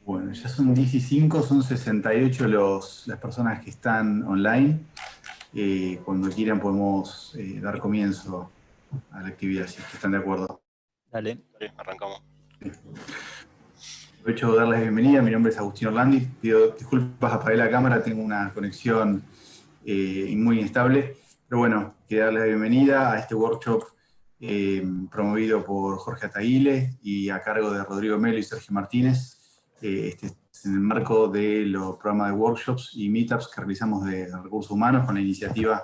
Bueno, ya son 15, son 68 las personas que están online. Cuando quieran podemos dar comienzo a la actividad, si es que están de acuerdo. Dale, arrancamos. Aprovecho de darles la bienvenida. Mi nombre es Agustín Orlandi. Pido disculpas, apagué la cámara, tengo una conexión muy inestable. Pero bueno, quiero darles la bienvenida a este workshop promovido por Jorge Ataguile y a cargo de Rodrigo Melo y Sergio Martínez. Este es en el marco de los programas de workshops y meetups que realizamos de recursos humanos con la iniciativa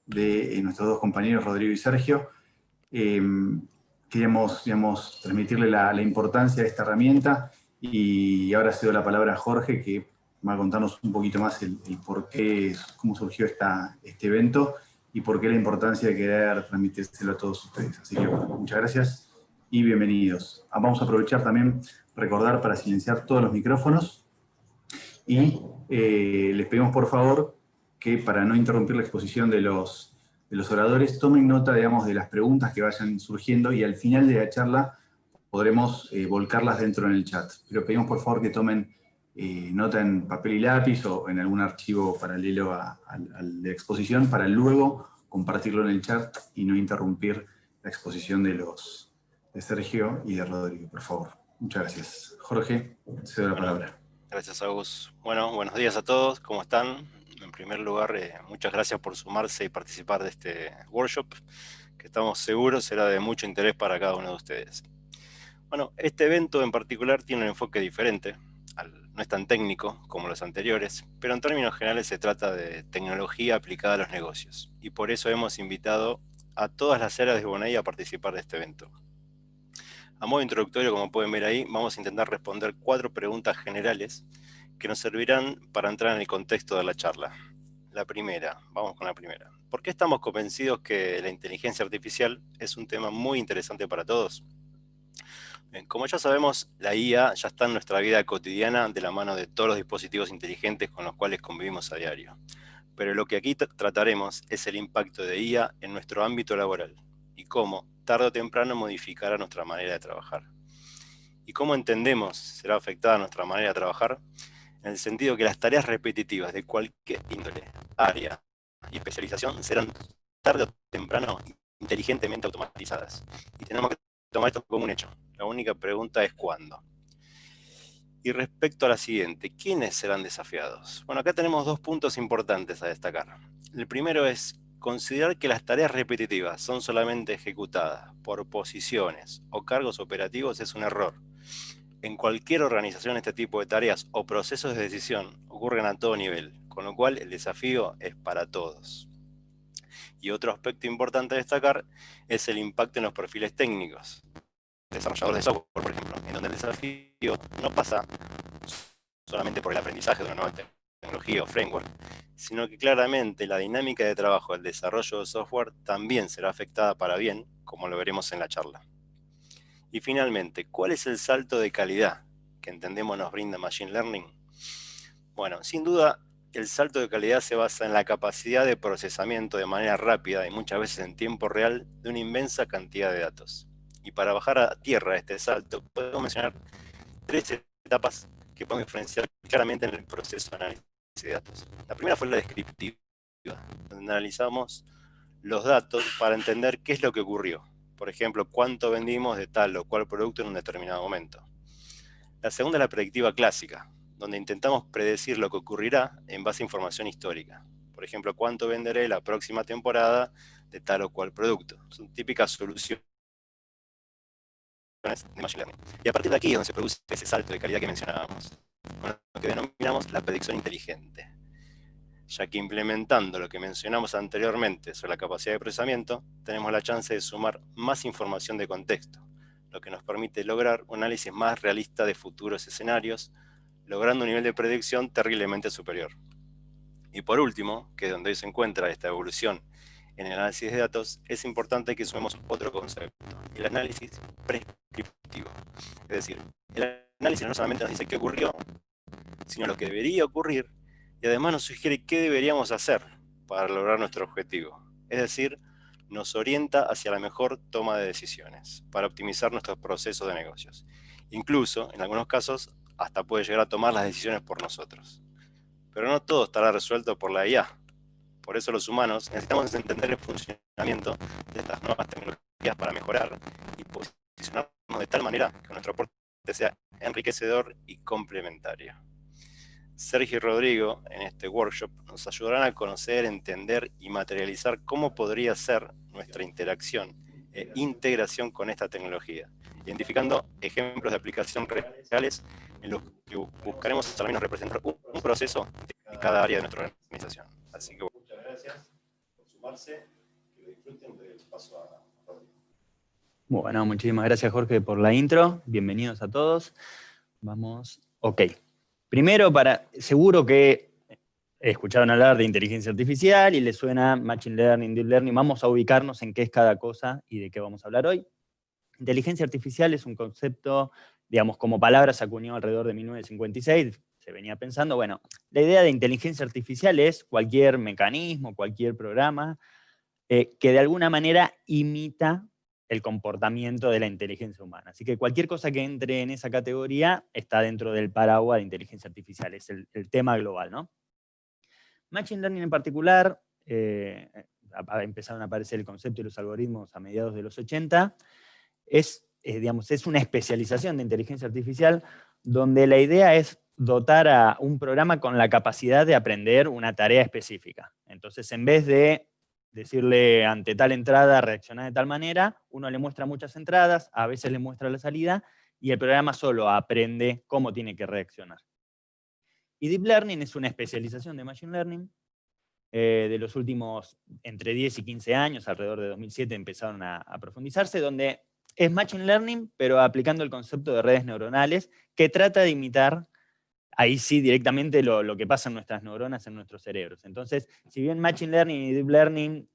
de nuestros dos compañeros, Rodrigo y Sergio. Queríamos, digamos, transmitirle la importancia de esta herramienta y ahora cedo la palabra a Jorge, que va a contarnos un poquito más el por qué, cómo surgió este evento y por qué la importancia de querer transmitírselo a todos ustedes. Así que bueno, muchas gracias y bienvenidos. Vamos a aprovechar también, recordar para silenciar todos los micrófonos y les pedimos por favor que para no interrumpir la exposición de los oradores, tomen nota, digamos, de las preguntas que vayan surgiendo y al final de la charla podremos volcarlas dentro en el chat. Pero pedimos por favor que tomen nota en papel y lápiz o en algún archivo paralelo al de exposición para luego compartirlo en el chat y no interrumpir la exposición de Sergio y de Rodrigo, por favor. Muchas gracias. Jorge, cedo la palabra. Gracias, Agus. Bueno, buenos días a todos, ¿cómo están? En primer lugar, muchas gracias por sumarse y participar de este workshop, que estamos seguros será de mucho interés para cada uno de ustedes. Bueno, este evento en particular tiene un enfoque diferente, no es tan técnico como los anteriores, pero en términos generales se trata de tecnología aplicada a los negocios, y por eso hemos invitado a todas las áreas de Bonai a participar de este evento. A modo introductorio, como pueden ver ahí, vamos a intentar responder 4 preguntas generales que nos servirán para entrar en el contexto de la charla. La primera, vamos con la primera. ¿Por qué estamos convencidos que la inteligencia artificial es un tema muy interesante para todos? Bien, como ya sabemos, la IA ya está en nuestra vida cotidiana de la mano de todos los dispositivos inteligentes con los cuales convivimos a diario. Pero lo que aquí trataremos es el impacto de IA en nuestro ámbito laboral y cómo, tarde o temprano, modificará nuestra manera de trabajar. ¿Y cómo entendemos será afectada nuestra manera de trabajar? En el sentido que las tareas repetitivas de cualquier índole, área y especialización serán tarde o temprano inteligentemente automatizadas. Y tenemos que tomar esto como un hecho. La única pregunta es ¿cuándo? Y respecto a la siguiente, ¿quiénes serán desafiados? Bueno, acá tenemos 2 puntos importantes a destacar. El primero es considerar que las tareas repetitivas son solamente ejecutadas por posiciones o cargos operativos es un error. En cualquier organización este tipo de tareas o procesos de decisión ocurren a todo nivel, con lo cual el desafío es para todos. Y otro aspecto importante a destacar es el impacto en los perfiles técnicos. Desarrolladores de software, por ejemplo, en donde el desafío no pasa solamente por el aprendizaje de una nueva tecnología o framework, sino que claramente la dinámica de trabajo del desarrollo de software también será afectada para bien, como lo veremos en la charla. Y finalmente, ¿cuál es el salto de calidad que entendemos nos brinda Machine Learning? Bueno, sin duda, el salto de calidad se basa en la capacidad de procesamiento de manera rápida y muchas veces en tiempo real de una inmensa cantidad de datos. Y para bajar a tierra este salto, podemos mencionar 3 etapas que podemos diferenciar claramente en el proceso de análisis de datos. La primera fue la descriptiva, donde analizamos los datos para entender qué es lo que ocurrió. Por ejemplo, cuánto vendimos de tal o cual producto en un determinado momento. La segunda es la predictiva clásica, donde intentamos predecir lo que ocurrirá en base a información histórica. Por ejemplo, cuánto venderé la próxima temporada de tal o cual producto. Son típicas soluciones de Machine Learning. Y a partir de aquí es donde se produce ese salto de calidad que mencionábamos, con lo que denominamos la predicción inteligente, ya que implementando lo que mencionamos anteriormente sobre la capacidad de procesamiento, tenemos la chance de sumar más información de contexto, lo que nos permite lograr un análisis más realista de futuros escenarios, logrando un nivel de predicción terriblemente superior. Y por último, que es donde se encuentra esta evolución en el análisis de datos, es importante que sumemos otro concepto, el análisis prescriptivo. Es decir, el análisis no solamente nos dice qué ocurrió, sino lo que debería ocurrir, y además nos sugiere qué deberíamos hacer para lograr nuestro objetivo. Es decir, nos orienta hacia la mejor toma de decisiones para optimizar nuestros procesos de negocios. Incluso, en algunos casos, hasta puede llegar a tomar las decisiones por nosotros. Pero no todo estará resuelto por la IA. Por eso los humanos necesitamos entender el funcionamiento de estas nuevas tecnologías para mejorar y posicionarnos de tal manera que nuestro aporte sea enriquecedor y complementario. Sergio y Rodrigo, en este workshop, nos ayudarán a conocer, entender y materializar cómo podría ser nuestra interacción e integración con esta tecnología, identificando ejemplos de aplicación reales en los que buscaremos al menos representar un proceso de cada área de nuestra organización. Así que muchas gracias por sumarse, que lo disfruten, del paso a Rodrigo. Bueno, muchísimas gracias Jorge por la intro, bienvenidos a todos. Vamos, ok. Primero, seguro que escucharon hablar de inteligencia artificial y les suena Machine Learning, Deep Learning. Vamos a ubicarnos en qué es cada cosa y de qué vamos a hablar hoy. Inteligencia artificial es un concepto, digamos, como palabra se acuñó alrededor de 1956, se venía pensando, bueno, la idea de inteligencia artificial es cualquier mecanismo, cualquier programa que de alguna manera imita el comportamiento de la inteligencia humana. Así que cualquier cosa que entre en esa categoría está dentro del paraguas de inteligencia artificial, es el tema global, ¿no? Machine Learning en particular, empezaron a aparecer el concepto y los algoritmos a mediados de los 80, digamos, es una especialización de inteligencia artificial donde la idea es dotar a un programa con la capacidad de aprender una tarea específica. Entonces, en vez de decirle ante tal entrada reaccionar de tal manera, uno le muestra muchas entradas, a veces le muestra la salida, y el programa solo aprende cómo tiene que reaccionar. Y Deep Learning es una especialización de Machine Learning. De los últimos entre 10 y 15 años, alrededor de 2007, empezaron a profundizarse, donde es Machine Learning, pero aplicando el concepto de redes neuronales, que trata de imitar, ahí sí, directamente lo que pasa en nuestras neuronas, en nuestros cerebros. Entonces, si bien Machine Learning y Deep Learning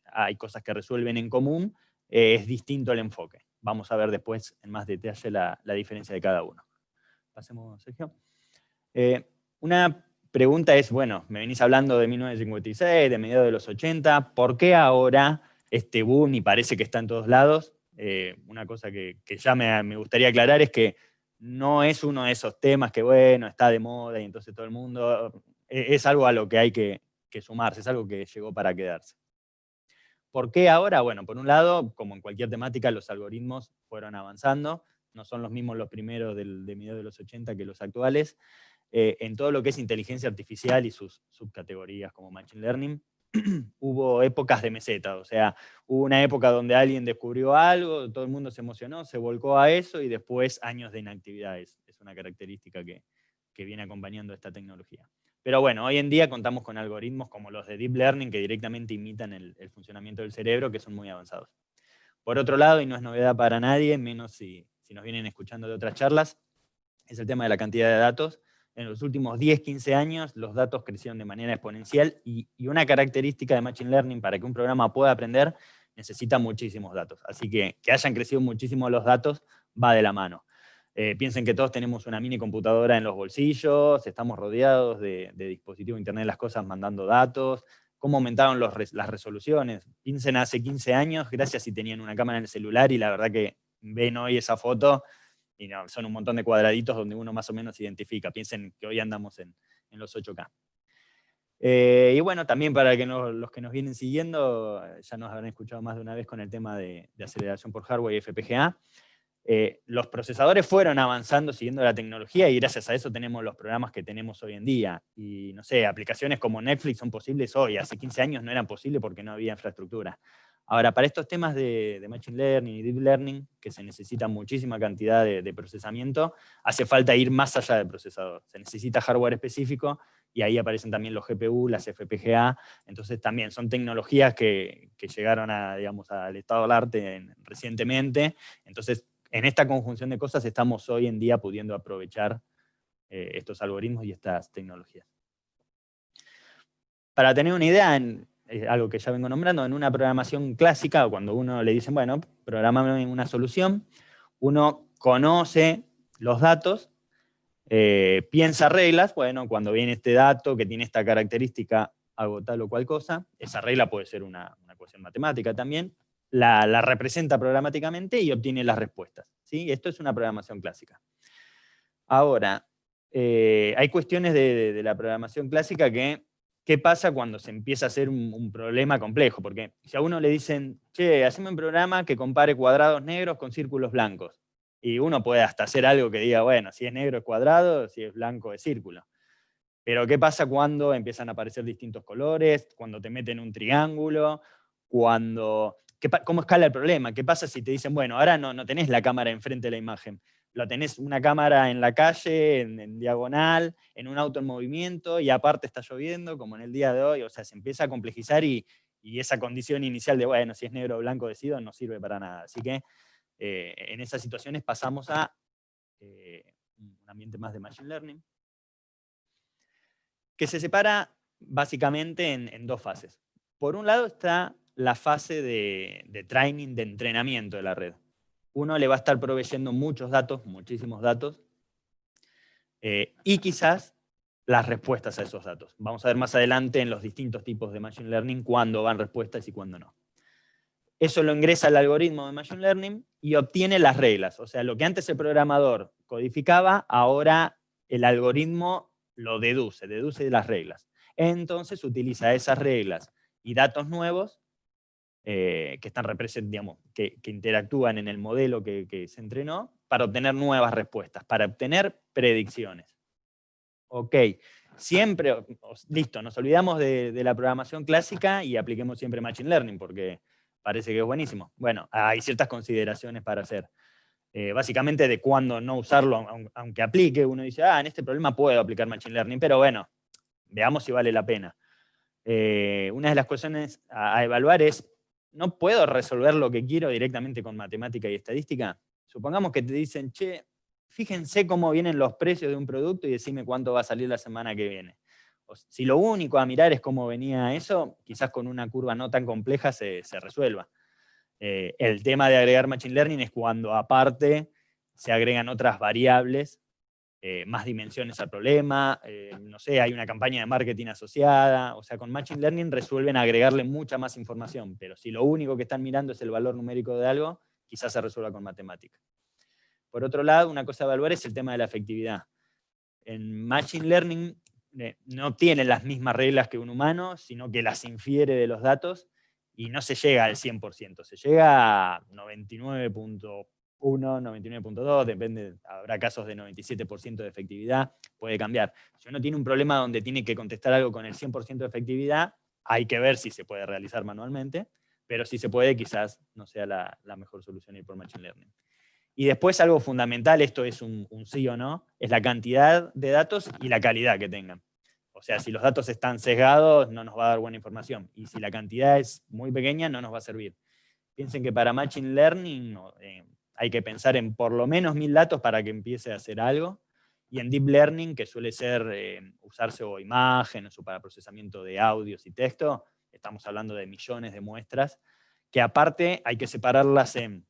hay cosas que resuelven en común, es distinto el enfoque. Vamos a ver después en más detalle la diferencia de cada uno. Pasemos, Sergio. Una pregunta es, bueno, me venís hablando de 1956, de mediados de los 80, ¿por qué ahora este boom y parece que está en todos lados? Una cosa que ya me gustaría aclarar es que no es uno de esos temas que, bueno, está de moda y entonces todo el mundo... Es algo a lo que hay que sumarse, es algo que llegó para quedarse. ¿Por qué ahora? Bueno, por un lado, como en cualquier temática, los algoritmos fueron avanzando, no son los mismos los primeros de mediados de los 80 que los actuales. En todo lo que es inteligencia artificial y sus subcategorías como Machine Learning, hubo épocas de meseta, o sea, hubo una época donde alguien descubrió algo, todo el mundo se emocionó, se volcó a eso y después años de inactividad. Es una característica que viene acompañando esta tecnología. Pero bueno, hoy en día contamos con algoritmos como los de Deep Learning que directamente imitan el funcionamiento del cerebro, que son muy avanzados. Por otro lado, y no es novedad para nadie, menos si nos vienen escuchando de otras charlas, es el tema de la cantidad de datos. En los últimos 10, 15 años los datos crecieron de manera exponencial y una característica de Machine Learning para que un programa pueda aprender necesita muchísimos datos. Así que hayan crecido muchísimo los datos va de la mano. Piensen que todos tenemos una mini computadora en los bolsillos, estamos rodeados de dispositivos de Internet de las cosas mandando datos. ¿Cómo aumentaron las resoluciones? Piensen hace 15 años, gracias si tenían una cámara en el celular y la verdad que ven hoy esa foto y no, son un montón de cuadraditos donde uno más o menos identifica. Piensen que hoy andamos en los 8K. Y bueno, también para que los que nos vienen siguiendo, ya nos habrán escuchado más de una vez con el tema de aceleración por hardware y FPGA. Los procesadores fueron avanzando siguiendo la tecnología y gracias a eso tenemos los programas que tenemos hoy en día. Y no sé, aplicaciones como Netflix son posibles hoy. Hace 15 años no eran posibles porque no había infraestructura. Ahora, para estos temas de Machine Learning y Deep Learning, que se necesita muchísima cantidad de procesamiento, hace falta ir más allá del procesador. Se necesita hardware específico y ahí aparecen también los GPU, las FPGA. Entonces también son tecnologías que llegaron digamos, al estado del arte recientemente. Entonces, en esta conjunción de cosas estamos hoy en día pudiendo aprovechar estos algoritmos y estas tecnologías. Para tener una idea, algo que ya vengo nombrando, en una programación clásica, cuando uno le dicen, bueno, programame una solución, uno conoce los datos, piensa reglas, bueno, cuando viene este dato que tiene esta característica, hago tal o cual cosa, esa regla puede ser una cuestión ecuación matemática también, la representa programáticamente y obtiene las respuestas, ¿sí? Esto es una programación clásica. Ahora, hay cuestiones de la programación clásica que, ¿qué pasa cuando se empieza a hacer un problema complejo? Porque si a uno le dicen, che, haceme un programa que compare cuadrados negros con círculos blancos, y uno puede hasta hacer algo que diga, bueno, si es negro es cuadrado, si es blanco es círculo. Pero ¿qué pasa cuando empiezan a aparecer distintos colores? Cuando te meten un triángulo, ¿cómo escala el problema? ¿Qué pasa si te dicen, bueno, ahora no tenés la cámara enfrente de la imagen, lo tenés una cámara en la calle, en diagonal, en un auto en movimiento, y aparte está lloviendo, como en el día de hoy? O sea, se empieza a complejizar y esa condición inicial de, bueno, si es negro o blanco decido, no sirve para nada. Así que en esas situaciones pasamos a un ambiente más de Machine Learning, que se separa básicamente en dos fases. Por un lado está la fase de training, de entrenamiento de la red. Uno le va a estar proveyendo muchos datos, muchísimos datos, y quizás las respuestas a esos datos. Vamos a ver más adelante en los distintos tipos de Machine Learning cuándo van respuestas y cuándo no. Eso lo ingresa al algoritmo de Machine Learning y obtiene las reglas. O sea, lo que antes el programador codificaba, ahora el algoritmo lo deduce de las reglas. Entonces utiliza esas reglas y datos nuevos que están digamos, que interactúan en el modelo que se entrenó para obtener nuevas respuestas, para obtener predicciones. Ok, siempre, listo, nos olvidamos de la programación clásica y apliquemos siempre Machine Learning porque parece que es buenísimo. Bueno, hay ciertas consideraciones para hacer. Básicamente de cuándo no usarlo, aunque aplique, uno dice, en este problema puedo aplicar Machine Learning, pero bueno, veamos si vale la pena. Una de las cuestiones a evaluar es, ¿no puedo resolver lo que quiero directamente con matemática y estadística? Supongamos que te dicen, che, fíjense cómo vienen los precios de un producto y decime cuánto va a salir la semana que viene. Si lo único a mirar es cómo venía eso, quizás con una curva no tan compleja se resuelva. El tema de agregar Machine Learning es cuando aparte se agregan otras variables, más dimensiones al problema, no sé, hay una campaña de marketing asociada, o sea, con Machine Learning resuelven agregarle mucha más información, pero si lo único que están mirando es el valor numérico de algo, quizás se resuelva con matemática. Por otro lado, una cosa a evaluar es el tema de la efectividad. En Machine Learning no tiene las mismas reglas que un humano, sino que las infiere de los datos y no se llega al 100%, se llega a 99.1, 99.2, depende, habrá casos de 97% de efectividad, puede cambiar. Si uno tiene un problema donde tiene que contestar algo con el 100% de efectividad, hay que ver si se puede realizar manualmente, pero si se puede, quizás no sea la mejor solución ir por Machine Learning. Y después algo fundamental, esto es un sí o no, es la cantidad de datos y la calidad que tengan. O sea, si los datos están sesgados, no nos va a dar buena información. Y si la cantidad es muy pequeña, no nos va a servir. Piensen que para Machine Learning hay que pensar en por lo menos 1000 datos para que empiece a hacer algo. Y en Deep Learning, que suele ser usarse o imágenes o para procesamiento de audios y texto, estamos hablando de millones de muestras, que aparte hay que separarlas en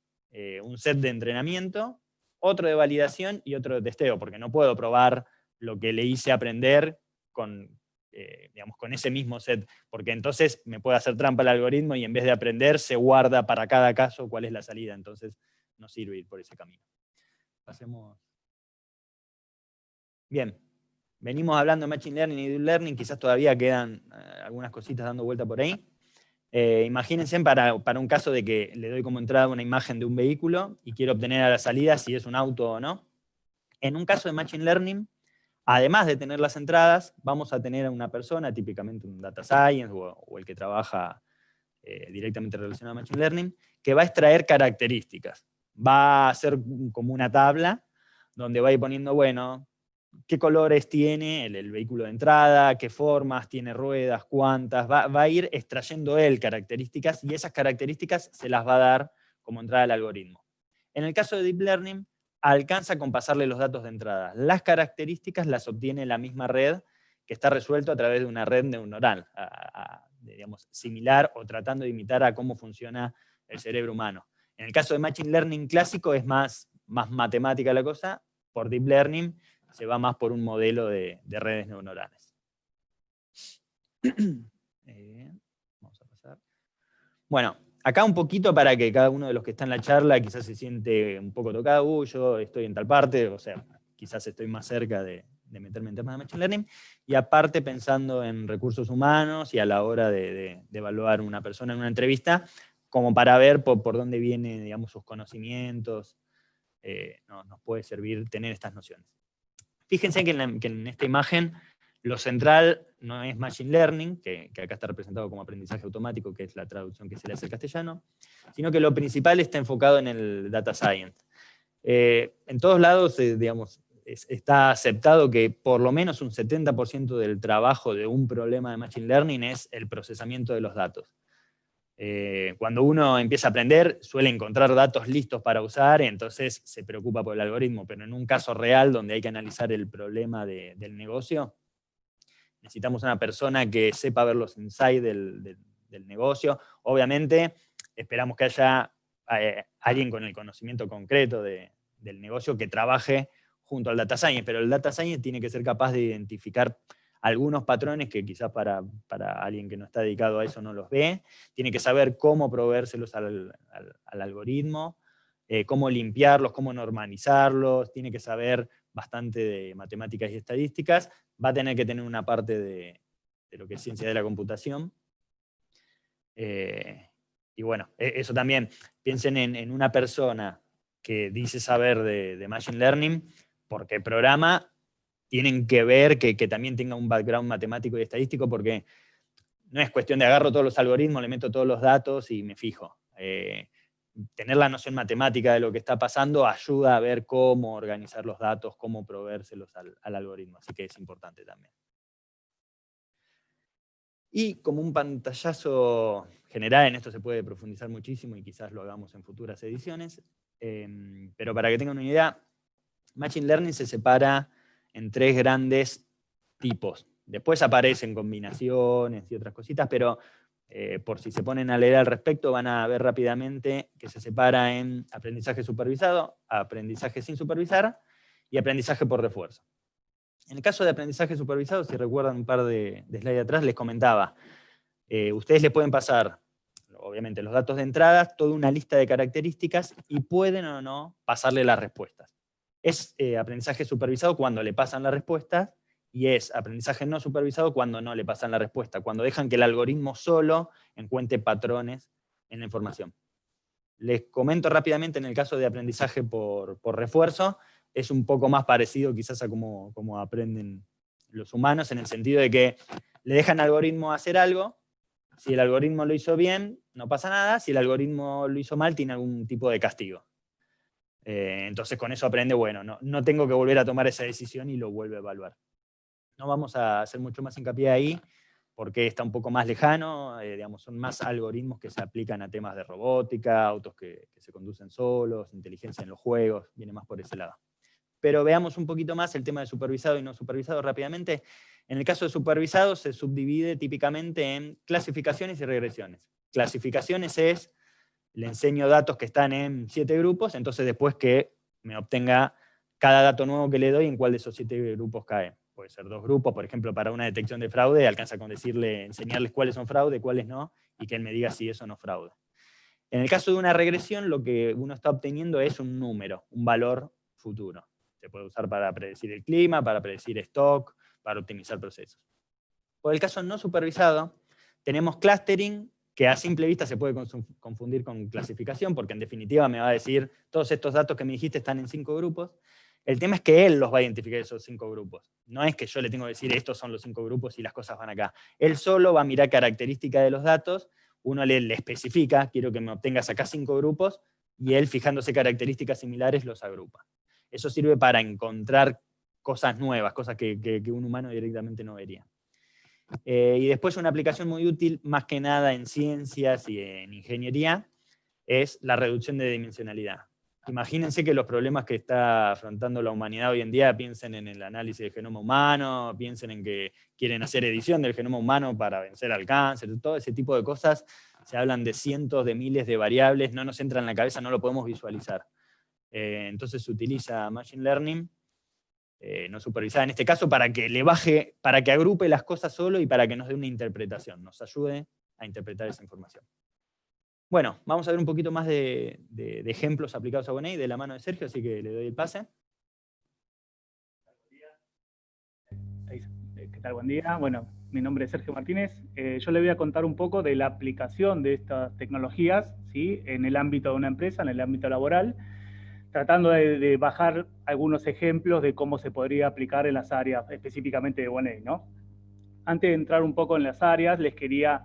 un set de entrenamiento, otro de validación y otro de testeo, porque no puedo probar lo que le hice aprender digamos, con ese mismo set, porque entonces me puede hacer trampa el algoritmo y en vez de aprender se guarda para cada caso cuál es la salida, entonces no sirve ir por ese camino. Pasemos. Bien, venimos hablando de Machine Learning y Deep Learning, quizás todavía quedan algunas cositas dando vuelta por ahí. Imagínense para un caso de que le doy como entrada una imagen de un vehículo y quiero obtener a la salida si es un auto o no. En un caso de Machine Learning, además de tener las entradas, vamos a tener a una persona, típicamente un data science o el que trabaja directamente relacionado a Machine Learning, que va a extraer características. Va a hacer como una tabla donde va a ir poniendo, bueno, qué colores tiene el vehículo de entrada, qué formas, tiene ruedas, cuántas, va a ir extrayendo él características y esas características se las va a dar como entrada al algoritmo. En el caso de Deep Learning, alcanza con pasarle los datos de entrada. Las características las obtiene la misma red que está resuelto a través de una red neuronal, digamos, similar o tratando de imitar a cómo funciona el cerebro humano. En el caso de Machine Learning clásico es más matemática la cosa, por Deep Learning se va más por un modelo de redes neuronales. Vamos a pasar. Bueno, acá un poquito para que cada uno de los que está en la charla quizás se siente un poco tocado, yo estoy en tal parte, o sea, quizás estoy más cerca de meterme en temas de Machine Learning, y aparte pensando en recursos humanos y a la hora de evaluar una persona en una entrevista, como para ver por dónde vienen, digamos, sus conocimientos, nos puede servir tener estas nociones. Fíjense que en esta imagen lo central no es Machine Learning, que acá está representado como aprendizaje automático, que es la traducción que se le hace al castellano, sino que lo principal está enfocado en el Data Science. En todos lados, digamos, está aceptado que por lo menos un 70% del trabajo de un problema de Machine Learning es el procesamiento de los datos. Cuando uno empieza a aprender, suele encontrar datos listos para usar, entonces se preocupa por el algoritmo, pero en un caso real donde hay que analizar el problema del negocio, necesitamos una persona que sepa ver los insights del negocio. Obviamente, esperamos que haya alguien con el conocimiento concreto del negocio que trabaje junto al Data Science, pero el Data Science tiene que ser capaz de identificar algunos patrones que quizás para alguien que no está dedicado a eso no los ve, tiene que saber cómo proveérselos al algoritmo, cómo limpiarlos, cómo normalizarlos, tiene que saber bastante de matemáticas y estadísticas, va a tener que tener una parte de lo que es ciencia de la computación. Y bueno, eso también, piensen en una persona que dice saber de Machine Learning, porque programa, tienen que ver que también tenga un background matemático y estadístico, porque no es cuestión de agarro todos los algoritmos, le meto todos los datos y me fijo. Tener la noción matemática de lo que está pasando ayuda a ver cómo organizar los datos, cómo proveérselos al algoritmo, así que es importante también. Y como un pantallazo general, en esto se puede profundizar muchísimo y quizás lo hagamos en futuras ediciones, pero para que tengan una idea, Machine Learning se separa en 3 grandes tipos. Después aparecen combinaciones y otras cositas, pero por si se ponen a leer al respecto, van a ver rápidamente que se separa en aprendizaje supervisado, aprendizaje sin supervisar y aprendizaje por refuerzo. En el caso de aprendizaje supervisado, si recuerdan un par de slides atrás, les comentaba, ustedes le pueden pasar, obviamente, los datos de entrada, toda una lista de características y pueden o no pasarle las respuestas. Es aprendizaje supervisado cuando le pasan las respuestas y es aprendizaje no supervisado cuando no le pasan la respuesta, cuando dejan que el algoritmo solo encuentre patrones en la información. Les comento rápidamente en el caso de aprendizaje por refuerzo, es un poco más parecido quizás a cómo aprenden los humanos, en el sentido de que le dejan al algoritmo hacer algo, si el algoritmo lo hizo bien, no pasa nada, si el algoritmo lo hizo mal, tiene algún tipo de castigo. Entonces con eso aprende, bueno, no tengo que volver a tomar esa decisión y lo vuelve a evaluar. No vamos a hacer mucho más hincapié ahí, porque está un poco más lejano, digamos, son más algoritmos que se aplican a temas de robótica, autos que se conducen solos, inteligencia en los juegos, viene más por ese lado. Pero veamos un poquito más el tema de supervisado y no supervisado rápidamente. En el caso de supervisado se subdivide típicamente en clasificaciones y regresiones. Clasificaciones es, le enseño datos que están en 7 grupos, entonces después que me obtenga cada dato nuevo que le doy en cuál de esos 7 grupos cae. Puede ser 2 grupos, por ejemplo, para una detección de fraude, alcanza con enseñarles cuáles son fraude, cuáles no, y que él me diga si eso no es fraude. En el caso de una regresión, lo que uno está obteniendo es un número, un valor futuro. Se puede usar para predecir el clima, para predecir stock, para optimizar procesos. Por el caso no supervisado, tenemos clustering, que a simple vista se puede confundir con clasificación, porque en definitiva me va a decir, todos estos datos que me dijiste están en 5 grupos. El tema es que él los va a identificar esos 5 grupos. No es que yo le tengo que decir, estos son los 5 grupos y las cosas van acá. Él solo va a mirar características de los datos, uno le especifica, quiero que me obtengas acá 5 grupos, y él, fijándose características similares, los agrupa. Eso sirve para encontrar cosas nuevas, cosas que un humano directamente no vería. Y después una aplicación muy útil, más que nada en ciencias y en ingeniería, es la reducción de dimensionalidad. Imagínense que los problemas que está afrontando la humanidad hoy en día, piensen en el análisis del genoma humano, piensen en que quieren hacer edición del genoma humano para vencer al cáncer, todo ese tipo de cosas. Se hablan de cientos de miles de variables, no nos entra en la cabeza, no lo podemos visualizar. Entonces se utiliza Machine Learning, no supervisada en este caso, para que le baje, para que agrupe las cosas solo y para que nos dé una interpretación, nos ayude a interpretar esa información. Bueno, vamos a ver un poquito más de ejemplos aplicados a One de la mano de Sergio, así que le doy el pase. ¿Qué tal? Buen día. Bueno, mi nombre es Sergio Martínez. Yo le voy a contar un poco de la aplicación de estas tecnologías, ¿sí?, en el ámbito de una empresa, en el ámbito laboral, tratando de bajar algunos ejemplos de cómo se podría aplicar en las áreas específicamente de One, ¿no? Antes de entrar un poco en las áreas, les quería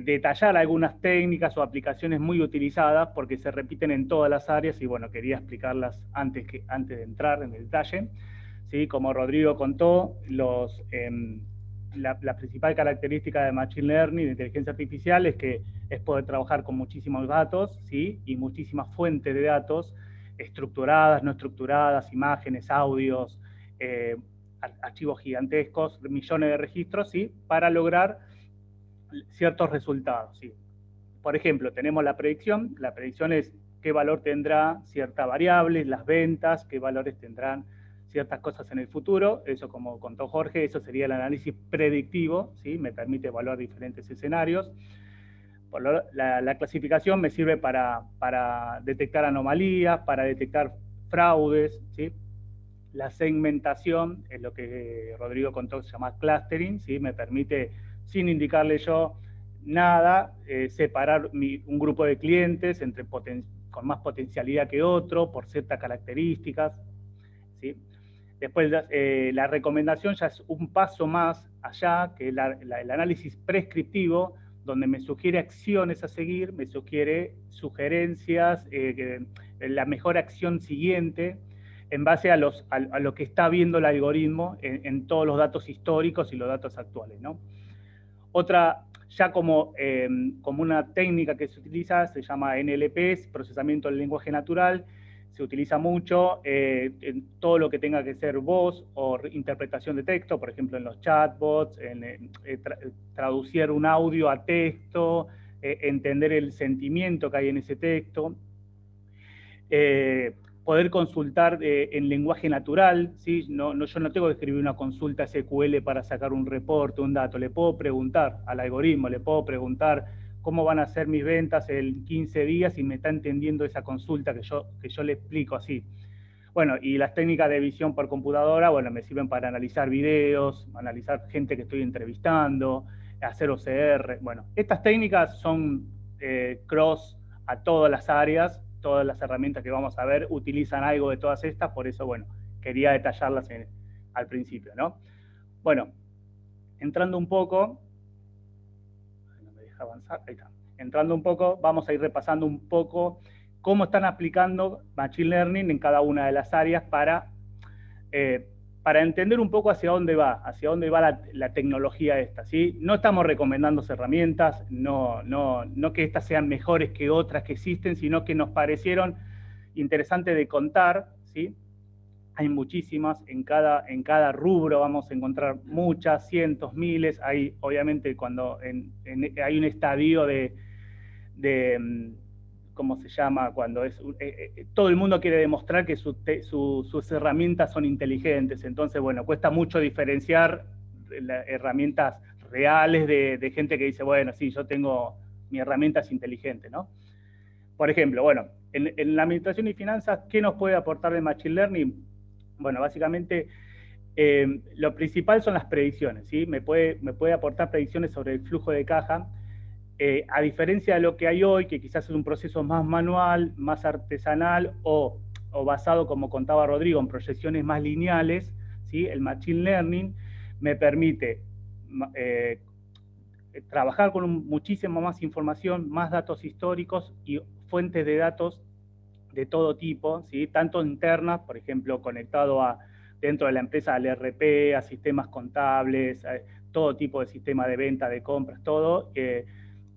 detallar algunas técnicas o aplicaciones muy utilizadas porque se repiten en todas las áreas y bueno, quería explicarlas antes de entrar en el detalle. ¿Sí? Como Rodrigo contó, la principal característica de Machine Learning, de inteligencia artificial, es que es poder trabajar con muchísimos datos, ¿sí?, y muchísimas fuentes de datos, estructuradas, no estructuradas, imágenes, audios, archivos gigantescos, millones de registros, ¿sí?, para lograr ciertos resultados, ¿sí? Por ejemplo, tenemos la predicción es qué valor tendrá cierta variable, las ventas, qué valores tendrán ciertas cosas en el futuro. Eso, como contó Jorge, eso sería el análisis predictivo, ¿sí? Me permite evaluar diferentes escenarios. La clasificación me sirve para detectar anomalías, para detectar fraudes, ¿sí? La segmentación es lo que Rodrigo contó, se llama clustering, ¿sí? Me permite, sin indicarle yo nada, separar un grupo de clientes con más potencialidad que otro, por ciertas características, ¿sí? Después, la recomendación ya es un paso más allá, que el análisis prescriptivo, donde me sugiere acciones a seguir, me sugiere sugerencias, la mejor acción siguiente, en base a lo que está viendo el algoritmo en todos los datos históricos y los datos actuales, ¿no? Otra, ya como una técnica que se utiliza, se llama NLP, procesamiento del lenguaje natural. Se utiliza mucho en todo lo que tenga que ser voz o interpretación de texto, por ejemplo en los chatbots, traducir un audio a texto, entender el sentimiento que hay en ese texto. Poder consultar en lenguaje natural, ¿sí? Yo no tengo que escribir una consulta SQL para sacar un reporte, un dato. Le puedo preguntar al algoritmo, le puedo preguntar cómo van a ser mis ventas en 15 días y me está entendiendo esa consulta que yo le explico así. Bueno, y las técnicas de visión por computadora, bueno, me sirven para analizar videos, analizar gente que estoy entrevistando, hacer OCR. Bueno, estas técnicas son cross a todas las áreas. Todas las herramientas que vamos a ver utilizan algo de todas estas, por eso, bueno, quería detallarlas al principio, ¿no? Bueno, entrando un poco, no me deja avanzar, ahí está. Entrando un poco, vamos a ir repasando un poco cómo están aplicando Machine Learning en cada una de las áreas para entender un poco hacia dónde va la tecnología esta, ¿sí? No estamos recomendando herramientas, no que estas sean mejores que otras que existen, sino que nos parecieron interesantes de contar, ¿sí? Hay muchísimas, en cada rubro vamos a encontrar muchas, cientos, miles. Hay, obviamente, cuando hay un estadio de ¿cómo se llama? Cuando todo el mundo quiere demostrar que sus herramientas son inteligentes. Entonces, bueno, cuesta mucho diferenciar herramientas reales de gente que dice, bueno, sí, yo tengo mi herramienta es inteligente, ¿no? Por ejemplo, bueno, en la administración y finanzas, ¿qué nos puede aportar el Machine Learning? Bueno, básicamente, lo principal son las predicciones, ¿sí? Me puede aportar predicciones sobre el flujo de caja. A diferencia de lo que hay hoy, que quizás es un proceso más manual, más artesanal o basado, como contaba Rodrigo, en proyecciones más lineales, ¿sí? El Machine Learning me permite trabajar con muchísima más información, más datos históricos y fuentes de datos de todo tipo, ¿sí? Tanto internas, por ejemplo, conectado dentro de la empresa al ERP, a sistemas contables, a todo tipo de sistema de venta, de compras, todo,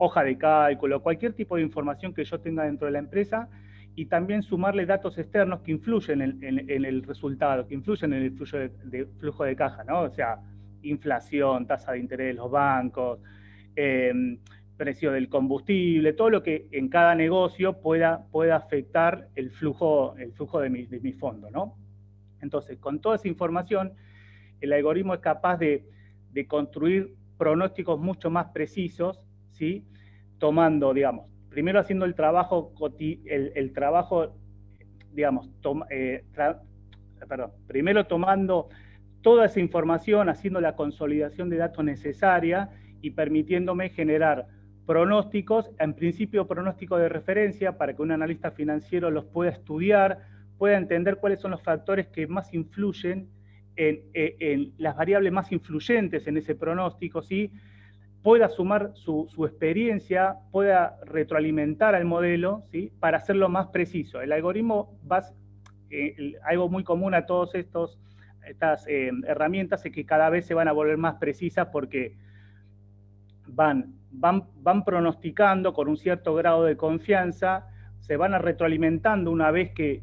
hoja de cálculo, cualquier tipo de información que yo tenga dentro de la empresa, y también sumarle datos externos que influyen en el resultado, que influyen en el flujo de caja, ¿no? O sea, inflación, tasa de interés de los bancos, precio del combustible, todo lo que en cada negocio pueda afectar el flujo de mi fondo, ¿no? Entonces, con toda esa información, el algoritmo es capaz de construir pronósticos mucho más precisos, ¿sí? Tomando, digamos, primero haciendo el trabajo, digamos, primero tomando toda esa información, haciendo la consolidación de datos necesaria y permitiéndome generar pronósticos, en principio pronósticos de referencia, para que un analista financiero los pueda estudiar, pueda entender cuáles son los factores que más influyen en las variables más influyentes en ese pronóstico, ¿sí? Pueda sumar su experiencia, pueda retroalimentar al modelo, ¿sí? Para hacerlo más preciso. El algoritmo algo muy común a todas estas herramientas es que cada vez se van a volver más precisas porque van pronosticando con un cierto grado de confianza, se van retroalimentando una vez que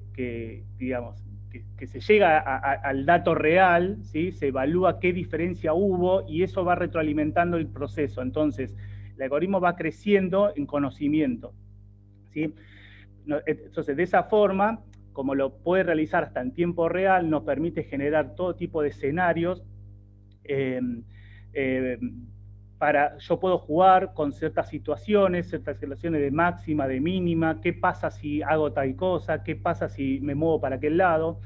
se llega al dato real, ¿sí? Se evalúa qué diferencia hubo y eso va retroalimentando el proceso. Entonces, el algoritmo va creciendo en conocimiento, ¿sí? Entonces, de esa forma, como lo puede realizar hasta en tiempo real, nos permite generar todo tipo de escenarios. Yo puedo jugar con ciertas situaciones de máxima, de mínima, qué pasa si hago tal cosa, qué pasa si me muevo para aquel lado,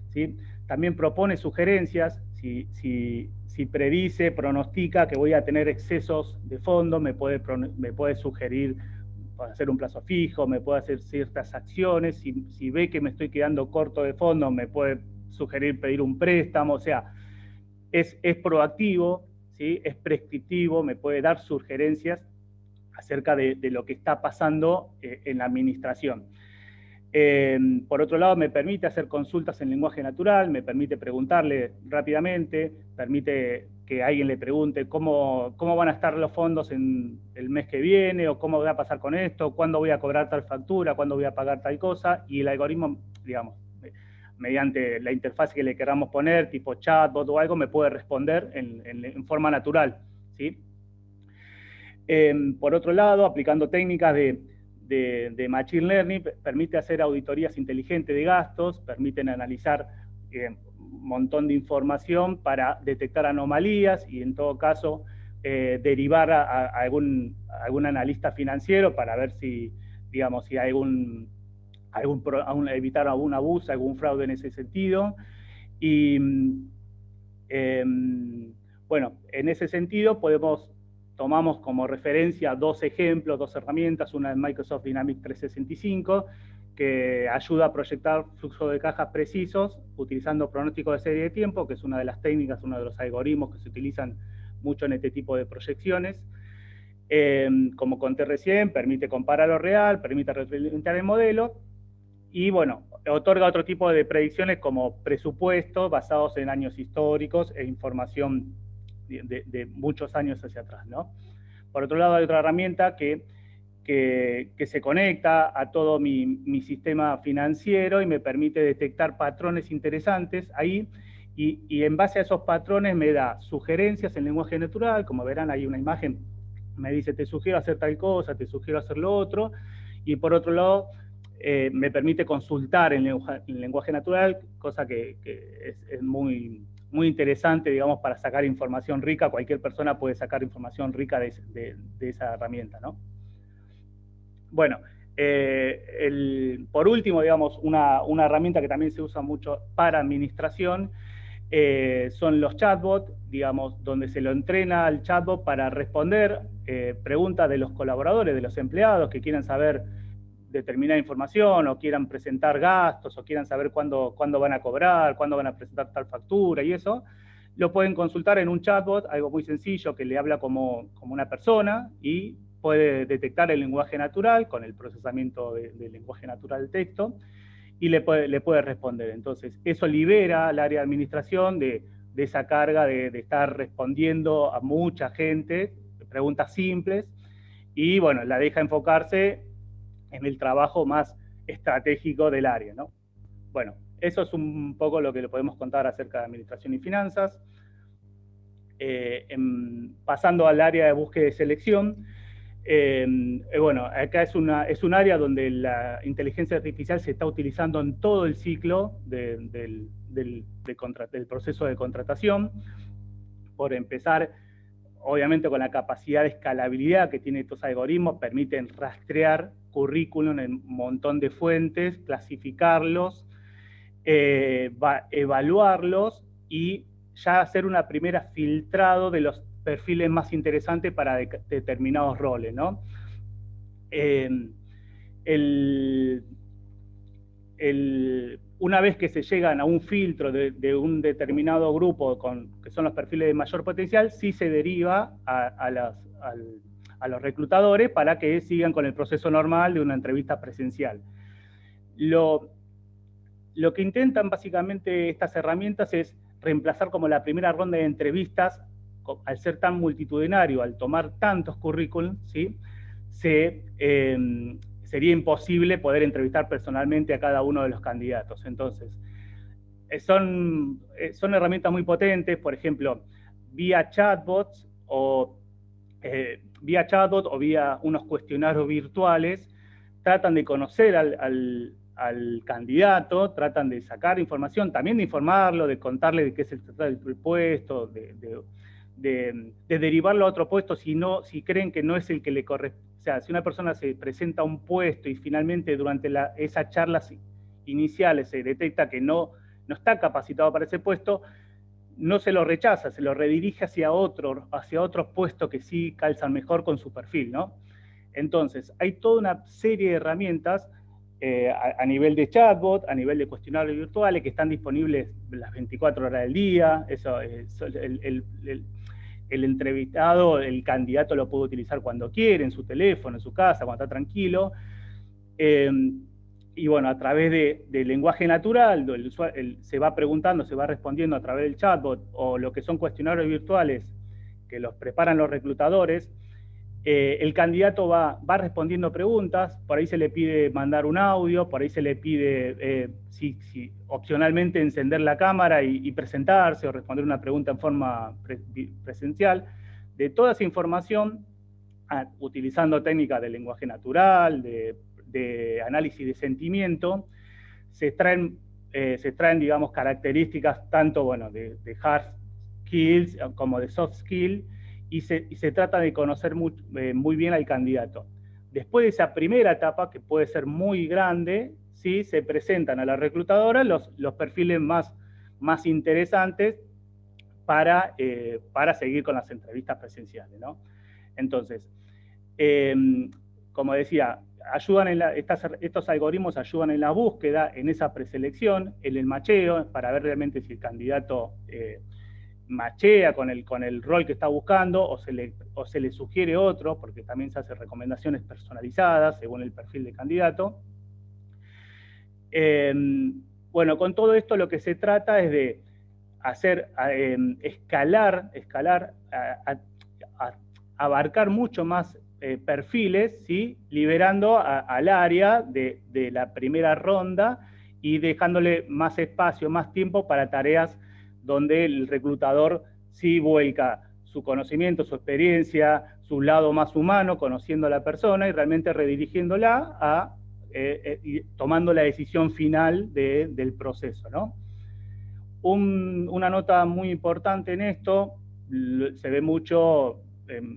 ¿sí? También propone sugerencias, si predice, pronostica que voy a tener excesos de fondo, me puede sugerir hacer un plazo fijo, me puede hacer ciertas acciones, si ve que me estoy quedando corto de fondo, me puede sugerir pedir un préstamo, o sea, es proactivo, ¿sí? Es prescriptivo, me puede dar sugerencias acerca de lo que está pasando en la administración. Por otro lado, me permite hacer consultas en lenguaje natural, me permite preguntarle rápidamente, permite que alguien le pregunte cómo van a estar los fondos en el mes que viene, o cómo va a pasar con esto, cuándo voy a cobrar tal factura, cuándo voy a pagar tal cosa, y el algoritmo, digamos, mediante la interfaz que le queramos poner, tipo chatbot o algo, me puede responder en forma natural, ¿sí? Por otro lado, aplicando técnicas de Machine Learning, permite hacer auditorías inteligentes de gastos, permiten analizar un montón de información para detectar anomalías y en todo caso derivar a algún analista financiero para ver si hay evitar algún abuso, algún fraude en ese sentido. Y bueno, en ese sentido tomamos como referencia dos ejemplos, dos herramientas, una de Microsoft Dynamics 365, que ayuda a proyectar flujo de cajas precisos utilizando pronósticos de serie de tiempo, que es una de las técnicas, uno de los algoritmos que se utilizan mucho en este tipo de proyecciones. Como conté recién, permite comparar lo real, permite retroalimentar el modelo, y bueno, otorga otro tipo de predicciones como presupuestos basados en años históricos e información de muchos años hacia atrás, ¿no? Por otro lado, hay otra herramienta que se conecta a todo mi sistema financiero y me permite detectar patrones interesantes ahí, y en base a esos patrones me da sugerencias en lenguaje natural. Como verán, hay una imagen, me dice, te sugiero hacer tal cosa, te sugiero hacer lo otro, y por otro lado, me permite consultar en lenguaje natural, cosa que es muy interesante, digamos, para sacar información rica. Cualquier persona puede sacar información rica de esa herramienta, ¿no? Bueno, por último, digamos, una herramienta que también se usa mucho para administración son los chatbots, digamos, donde se lo entrena al chatbot para responder preguntas de los colaboradores, de los empleados que quieran saber determinada información, o quieran presentar gastos, o quieran saber cuándo van a cobrar, cuándo van a presentar tal factura, y eso lo pueden consultar en un chatbot, algo muy sencillo que le habla como una persona, y puede detectar el lenguaje natural con el procesamiento del lenguaje natural del texto, y le puede responder. Entonces, eso libera al área de administración de esa carga de estar respondiendo a mucha gente, preguntas simples, y bueno, la deja enfocarse en el trabajo más estratégico del área, ¿no? Bueno, eso es un poco lo que le podemos contar acerca de administración y finanzas. Pasando al área de búsqueda y selección, bueno, acá es un área donde la inteligencia artificial se está utilizando en todo el ciclo del proceso de contratación. Por empezar, obviamente con la capacidad de escalabilidad que tienen estos algoritmos, permiten rastrear currículum en un montón de fuentes, clasificarlos, evaluarlos y ya hacer una primera filtrado de los perfiles más interesantes para determinados roles, ¿no? Una vez que se llegan a un filtro de un determinado grupo, que son los perfiles de mayor potencial, sí se deriva a los reclutadores para que sigan con el proceso normal de una entrevista presencial. Lo que intentan básicamente estas herramientas es reemplazar como la primera ronda de entrevistas, al ser tan multitudinario, al tomar tantos currículums, ¿sí? Sería imposible poder entrevistar personalmente a cada uno de los candidatos. Entonces, son herramientas muy potentes, por ejemplo, vía chatbots o vía unos cuestionarios virtuales, tratan de conocer al candidato, tratan de sacar información, también de informarlo, de contarle de qué se trata del puesto, de derivarlo a otro puesto si creen que no es el que le corresponde. O sea, si una persona se presenta a un puesto y finalmente durante esas charlas iniciales se detecta que no está capacitado para ese puesto, no se lo rechaza, se lo redirige hacia otros puestos que sí calzan mejor con su perfil, ¿no? Entonces, hay toda una serie de herramientas a nivel de chatbot, a nivel de cuestionarios virtuales que están disponibles las 24 horas del día. El entrevistado, el candidato lo puede utilizar cuando quiere, en su teléfono, en su casa, cuando está tranquilo. Y bueno, a través de lenguaje natural, se va preguntando, se va respondiendo a través del chatbot, o lo que son cuestionarios virtuales que los preparan los reclutadores. El candidato va respondiendo preguntas, por ahí se le pide mandar un audio, por ahí se le pide opcionalmente encender la cámara y presentarse o responder una pregunta en forma presencial. De toda esa información, utilizando técnicas de lenguaje natural, de análisis de sentimiento, se extraen, digamos, características tanto, bueno, de hard skills como de soft skills, y se trata de conocer muy bien al candidato. Después de esa primera etapa, que puede ser muy grande, ¿sí? Se presentan a la reclutadora los perfiles más interesantes para seguir con las entrevistas presenciales, ¿no? Entonces, como decía, estos algoritmos ayudan en la búsqueda, en esa preselección, en el macheo, para ver realmente si el candidato machea con el rol que está buscando o se le sugiere otro, porque también se hacen recomendaciones personalizadas según el perfil de candidato. Bueno, con todo esto lo que se trata es de abarcar mucho más perfiles, ¿sí? Liberando al área de la primera ronda y dejándole más espacio, más tiempo para tareas donde el reclutador sí vuelca su conocimiento, su experiencia, su lado más humano, conociendo a la persona y realmente redirigiéndola y tomando la decisión final del proceso, ¿no? Una nota muy importante en esto, se ve mucho,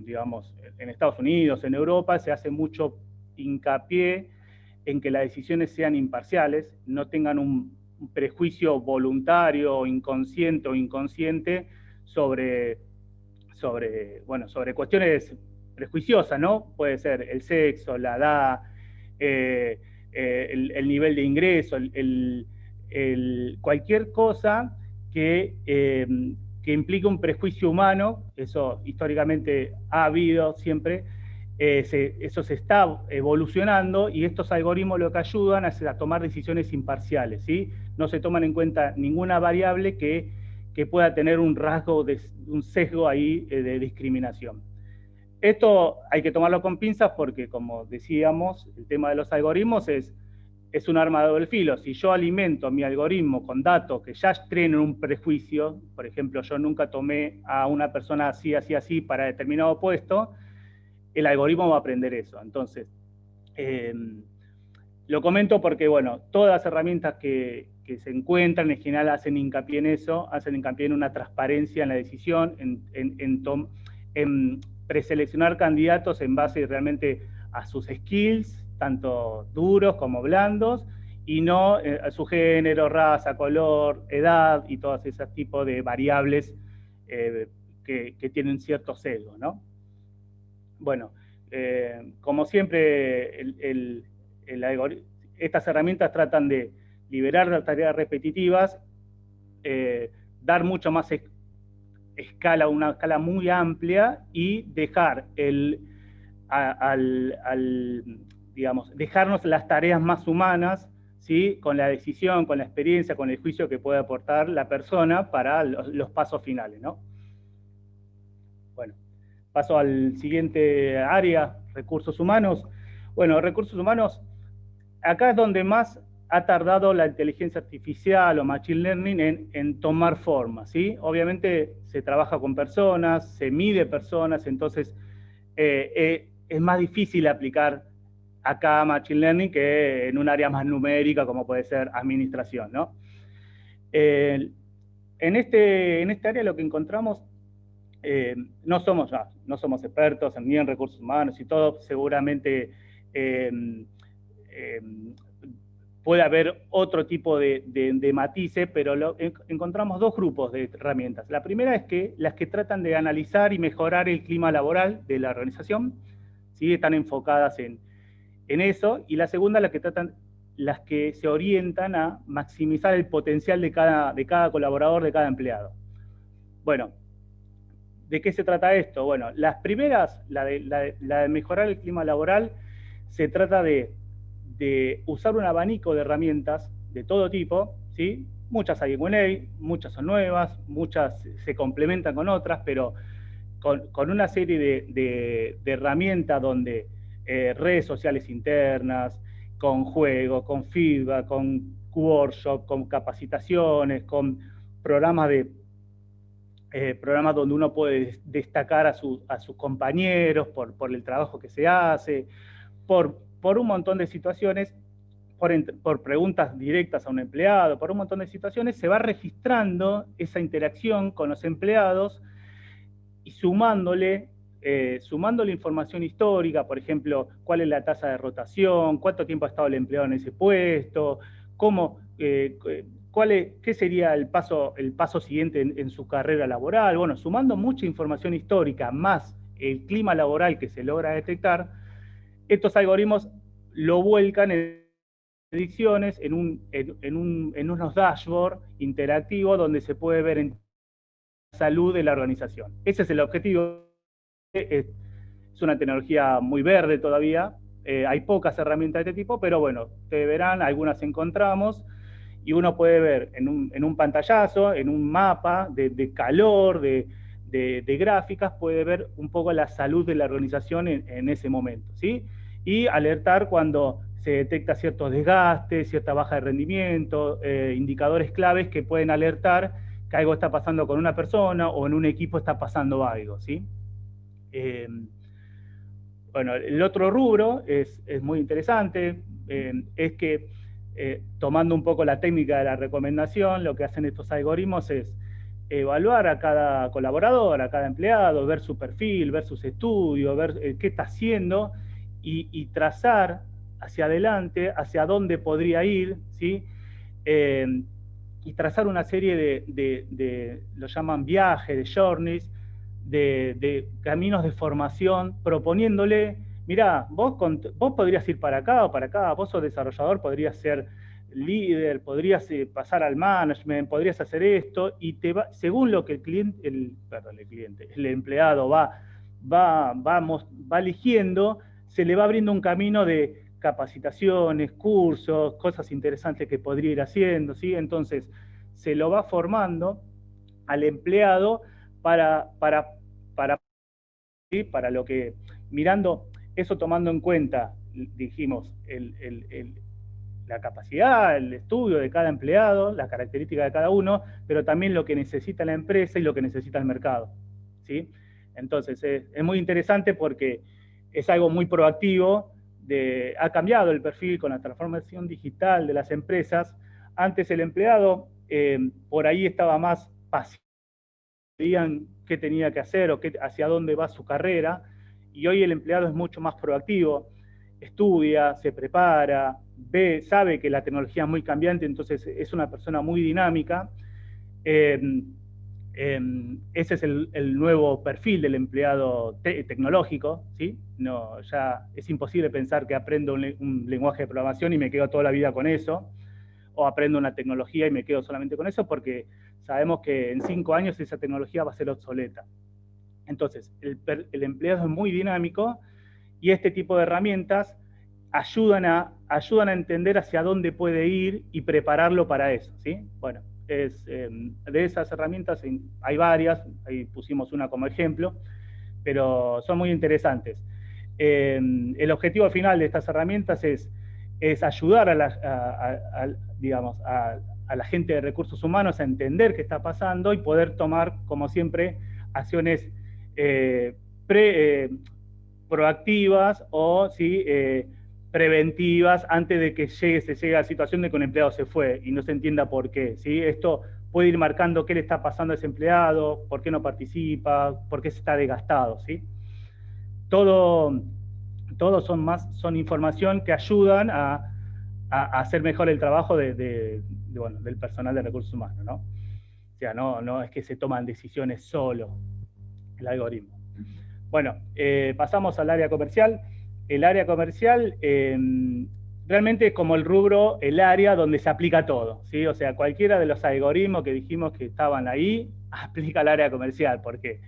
digamos, en Estados Unidos, en Europa, se hace mucho hincapié en que las decisiones sean imparciales, no tengan un prejuicio voluntario o inconsciente sobre cuestiones prejuiciosas, ¿no? Puede ser el sexo, la edad, el nivel de ingreso, cualquier cosa que implique un prejuicio humano. Eso históricamente ha habido siempre. Eso se está evolucionando y estos algoritmos lo que ayudan es a tomar decisiones imparciales, ¿sí? No se toman en cuenta ninguna variable que pueda tener un sesgo ahí de discriminación. Esto hay que tomarlo con pinzas porque, como decíamos, el tema de los algoritmos es un arma de doble filo. Si yo alimento mi algoritmo con datos que ya tienen un prejuicio, por ejemplo, yo nunca tomé a una persona así, así, así para determinado puesto, el algoritmo va a aprender eso. Entonces, lo comento porque, bueno, todas las herramientas que se encuentran en general hacen hincapié en eso, hacen hincapié en una transparencia en la decisión, en preseleccionar candidatos en base realmente a sus skills, tanto duros como blandos, y no a su género, raza, color, edad y todos esos tipos de variables que tienen cierto sesgo, ¿no? Bueno, como siempre, estas herramientas tratan de liberar las tareas repetitivas, dar mucho más escala, una escala muy amplia, y dejar digamos, dejarnos las tareas más humanas, ¿sí? Con la decisión, con la experiencia, con el juicio que puede aportar la persona para los pasos finales, ¿no? Bueno, paso al siguiente área, recursos humanos. Bueno, recursos humanos, acá es donde más ha tardado la inteligencia artificial o machine learning en tomar forma, ¿sí? Obviamente se trabaja con personas, se mide personas, entonces es más difícil aplicar acá machine learning que en un área más numérica como puede ser administración, ¿no? En este área lo que encontramos, no somos expertos ni en recursos humanos y todo, seguramente puede haber otro tipo de matices, pero encontramos dos grupos de herramientas. La primera es que las que tratan de analizar y mejorar el clima laboral de la organización, ¿sí? Están enfocadas en eso, y la segunda, las que se orientan a maximizar el potencial de cada colaborador, de cada empleado. Bueno, ¿de qué se trata esto? Bueno, las primeras, la de mejorar el clima laboral, se trata de usar un abanico de herramientas de todo tipo, ¿sí? Muchas hay en WNA, muchas son nuevas, muchas se complementan con otras, pero con una serie de herramientas donde redes sociales internas, con juegos, con feedback, con workshop, con capacitaciones, con programas donde uno puede destacar a sus compañeros por el trabajo que se hace, por un montón de situaciones, por preguntas directas a un empleado, por un montón de situaciones, se va registrando esa interacción con los empleados y sumándole información histórica, por ejemplo, cuál es la tasa de rotación, cuánto tiempo ha estado el empleado en ese puesto, qué sería el paso siguiente en su carrera laboral. Bueno, sumando mucha información histórica más el clima laboral que se logra detectar, estos algoritmos lo vuelcan en predicciones, en unos dashboards interactivos donde se puede ver en salud de la organización. Ese es el objetivo. Es una tecnología muy verde todavía, hay pocas herramientas de este tipo, pero bueno, ustedes verán, algunas encontramos, y uno puede ver en un pantallazo, en un mapa de calor, de gráficas, puede ver un poco la salud de la organización en ese momento, ¿sí? Y alertar cuando se detecta ciertos desgastes, cierta baja de rendimiento, indicadores claves que pueden alertar que algo está pasando con una persona o en un equipo está pasando algo, ¿sí? Bueno, el otro rubro es muy interesante, es que tomando un poco la técnica de la recomendación, lo que hacen estos algoritmos es evaluar a cada colaborador, a cada empleado, ver su perfil, ver sus estudios, ver qué está haciendo y trazar hacia adelante, hacia dónde podría ir, ¿sí? Y trazar una serie lo llaman viajes, de journeys, de caminos de formación, proponiéndole, mirá, vos podrías ir para acá o para acá, vos sos desarrollador, podrías ser líder, podrías pasar al management, podrías hacer esto, y según lo que el empleado va eligiendo, se le va abriendo un camino de capacitaciones, cursos, cosas interesantes que podría ir haciendo, ¿sí? Entonces, se lo va formando al empleado para lo que, mirando eso, tomando en cuenta, dijimos, la capacidad, el estudio de cada empleado, las características de cada uno, pero también lo que necesita la empresa y lo que necesita el mercado, ¿sí? Entonces, es muy interesante porque es algo muy proactivo, ha cambiado el perfil con la transformación digital de las empresas. Antes el empleado por ahí estaba más pasivo pedían qué tenía que hacer o hacia dónde va su carrera, y hoy el empleado es mucho más proactivo, estudia, se prepara, sabe que la tecnología es muy cambiante, entonces es una persona muy dinámica. Ese es el nuevo perfil del empleado tecnológico, ¿sí? No, ya es imposible pensar que aprendo un lenguaje de programación y me quedo toda la vida con eso, o aprendo una tecnología y me quedo solamente con eso, porque sabemos que en 5 años esa tecnología va a ser obsoleta. Entonces, el empleado es muy dinámico y este tipo de herramientas ayudan a entender hacia dónde puede ir y prepararlo para eso, ¿sí? Bueno, de esas herramientas hay varias, ahí pusimos una como ejemplo, pero son muy interesantes. El objetivo final de estas herramientas es ayudar a la gente de recursos humanos a entender qué está pasando y poder tomar, como siempre, acciones proactivas o ¿sí? Preventivas antes de que se llegue a la situación de que un empleado se fue y no se entienda por qué, ¿sí? Esto puede ir marcando qué le está pasando a ese empleado, por qué no participa, por qué se está desgastado, ¿sí? Todo son información que ayudan a hacer mejor el trabajo del personal de recursos humanos, ¿no? O sea, no es que se toman decisiones solo el algoritmo. Bueno, pasamos al área comercial. El área comercial realmente es como el área donde se aplica todo, ¿sí? O sea, cualquiera de los algoritmos que dijimos que estaban ahí, aplica al área comercial, porque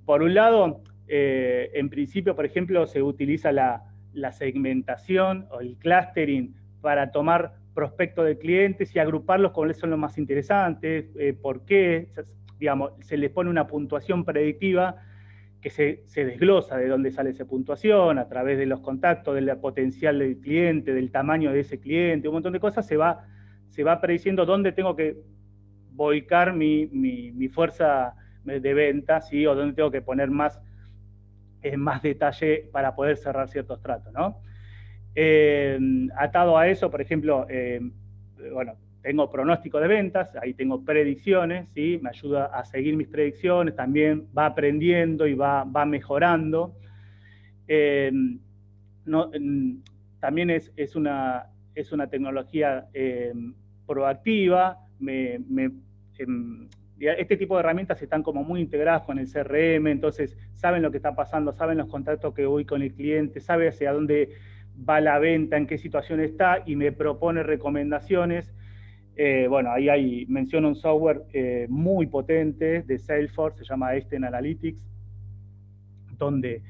por un lado, en principio, por ejemplo, se utiliza la segmentación o el clustering para tomar prospectos de clientes y agruparlos con cuáles son los más interesantes, por qué, digamos, se les pone una puntuación predictiva que se desglosa de dónde sale esa puntuación, a través de los contactos, del potencial del cliente, del tamaño de ese cliente, un montón de cosas, se va prediciendo dónde tengo que volcar mi fuerza de venta, ¿sí? O dónde tengo que poner más detalle para poder cerrar ciertos tratos, ¿no? Atado a eso, por ejemplo, bueno, tengo pronóstico de ventas, ahí tengo predicciones, ¿sí? Me ayuda a seguir mis predicciones, también va aprendiendo y va mejorando. También es una tecnología proactiva. Este tipo de herramientas están como muy integradas con el CRM, entonces saben lo que está pasando, saben los contactos que voy con el cliente, sabe hacia dónde va la venta, en qué situación está, y me propone recomendaciones. Bueno, ahí menciono un software muy potente de Salesforce, se llama Einstein Analytics, donde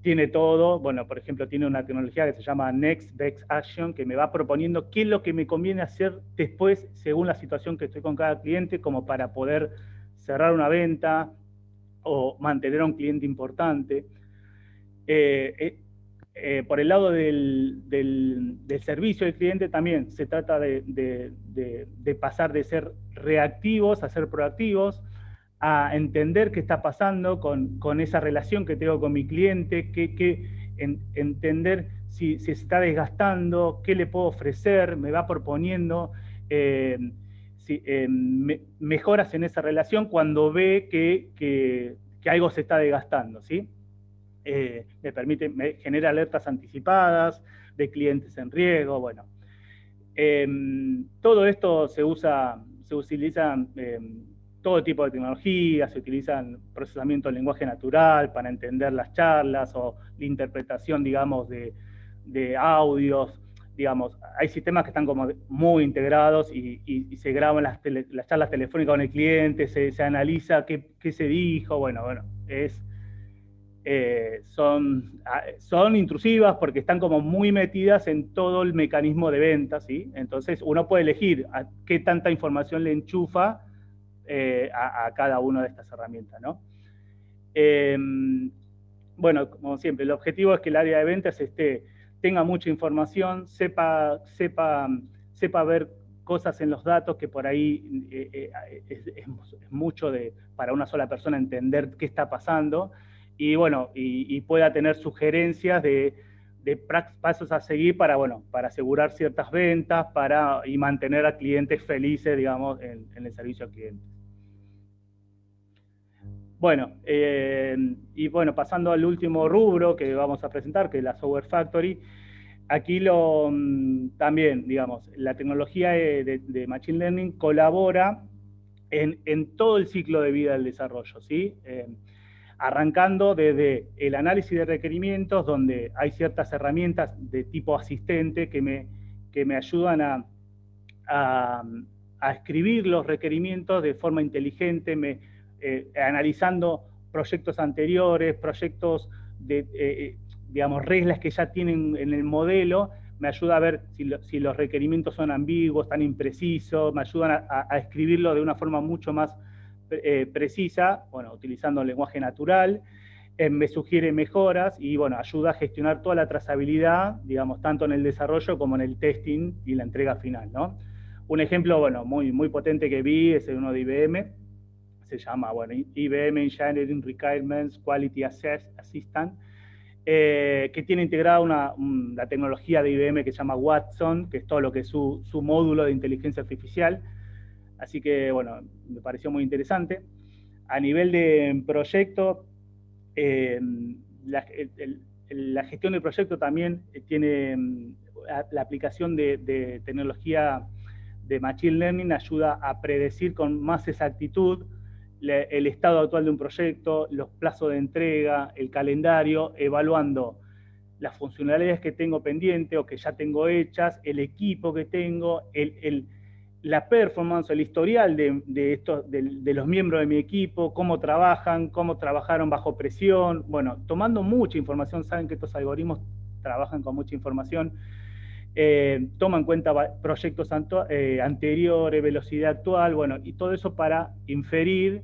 tiene todo. Bueno, por ejemplo, tiene una tecnología que se llama Next Best Action, que me va proponiendo qué es lo que me conviene hacer después, según la situación que estoy con cada cliente, como para poder cerrar una venta o mantener a un cliente importante. Por el lado del servicio al cliente también se trata de pasar de ser reactivos a ser proactivos, a entender qué está pasando con esa relación que tengo con mi cliente, entender si se está desgastando, qué le puedo ofrecer, me va proponiendo mejoras en esa relación cuando ve que algo se está desgastando, ¿sí? Me genera alertas anticipadas de clientes en riesgo. Bueno, todo esto se utiliza todo tipo de tecnologías, se utilizan procesamiento de lenguaje natural para entender las charlas o la interpretación, digamos, de audios. Digamos, hay sistemas que están como muy integrados y se graban las charlas telefónicas con el cliente, se analiza qué se dijo. Bueno, son intrusivas porque están como muy metidas en todo el mecanismo de venta, ¿sí? Entonces uno puede elegir a qué tanta información le enchufa a cada una de estas herramientas, ¿no? Bueno, como siempre, el objetivo es que el área de ventas tenga mucha información, sepa ver cosas en los datos que por ahí es mucho para una sola persona entender qué está pasando, y bueno, y pueda tener sugerencias de pasos a seguir para asegurar ciertas ventas y mantener a clientes felices, digamos, en el servicio al cliente. Bueno, y bueno, pasando al último rubro que vamos a presentar, que es la Software Factory, aquí también, digamos, la tecnología de Machine Learning colabora en todo el ciclo de vida del desarrollo, ¿sí? Arrancando desde el análisis de requerimientos, donde hay ciertas herramientas de tipo asistente que me ayudan a escribir los requerimientos de forma inteligente, analizando proyectos anteriores, proyectos digamos, reglas que ya tienen en el modelo, me ayuda a ver si los requerimientos son ambiguos, están imprecisos, me ayudan a escribirlo de una forma mucho más precisa, bueno, utilizando el lenguaje natural, me sugiere mejoras y, bueno, ayuda a gestionar toda la trazabilidad, digamos, tanto en el desarrollo como en el testing y la entrega final, ¿no? Un ejemplo, bueno, muy, muy potente que vi es uno de IBM, se llama, bueno, IBM Engineering Requirements Quality Assistant, que tiene integrada la tecnología de IBM que se llama Watson, que es todo lo que es su módulo de inteligencia artificial. Así que, bueno, me pareció muy interesante. A nivel de proyecto, la gestión del proyecto también tiene la aplicación de tecnología de Machine Learning, ayuda a predecir con más exactitud el estado actual de un proyecto, los plazos de entrega, el calendario, evaluando las funcionalidades que tengo pendiente o que ya tengo hechas, el equipo que tengo, la performance, el historial de los miembros de mi equipo, cómo trabajaron bajo presión, bueno, tomando mucha información, saben que estos algoritmos trabajan con mucha información, toma en cuenta proyectos anteriores, velocidad actual, bueno, y todo eso para inferir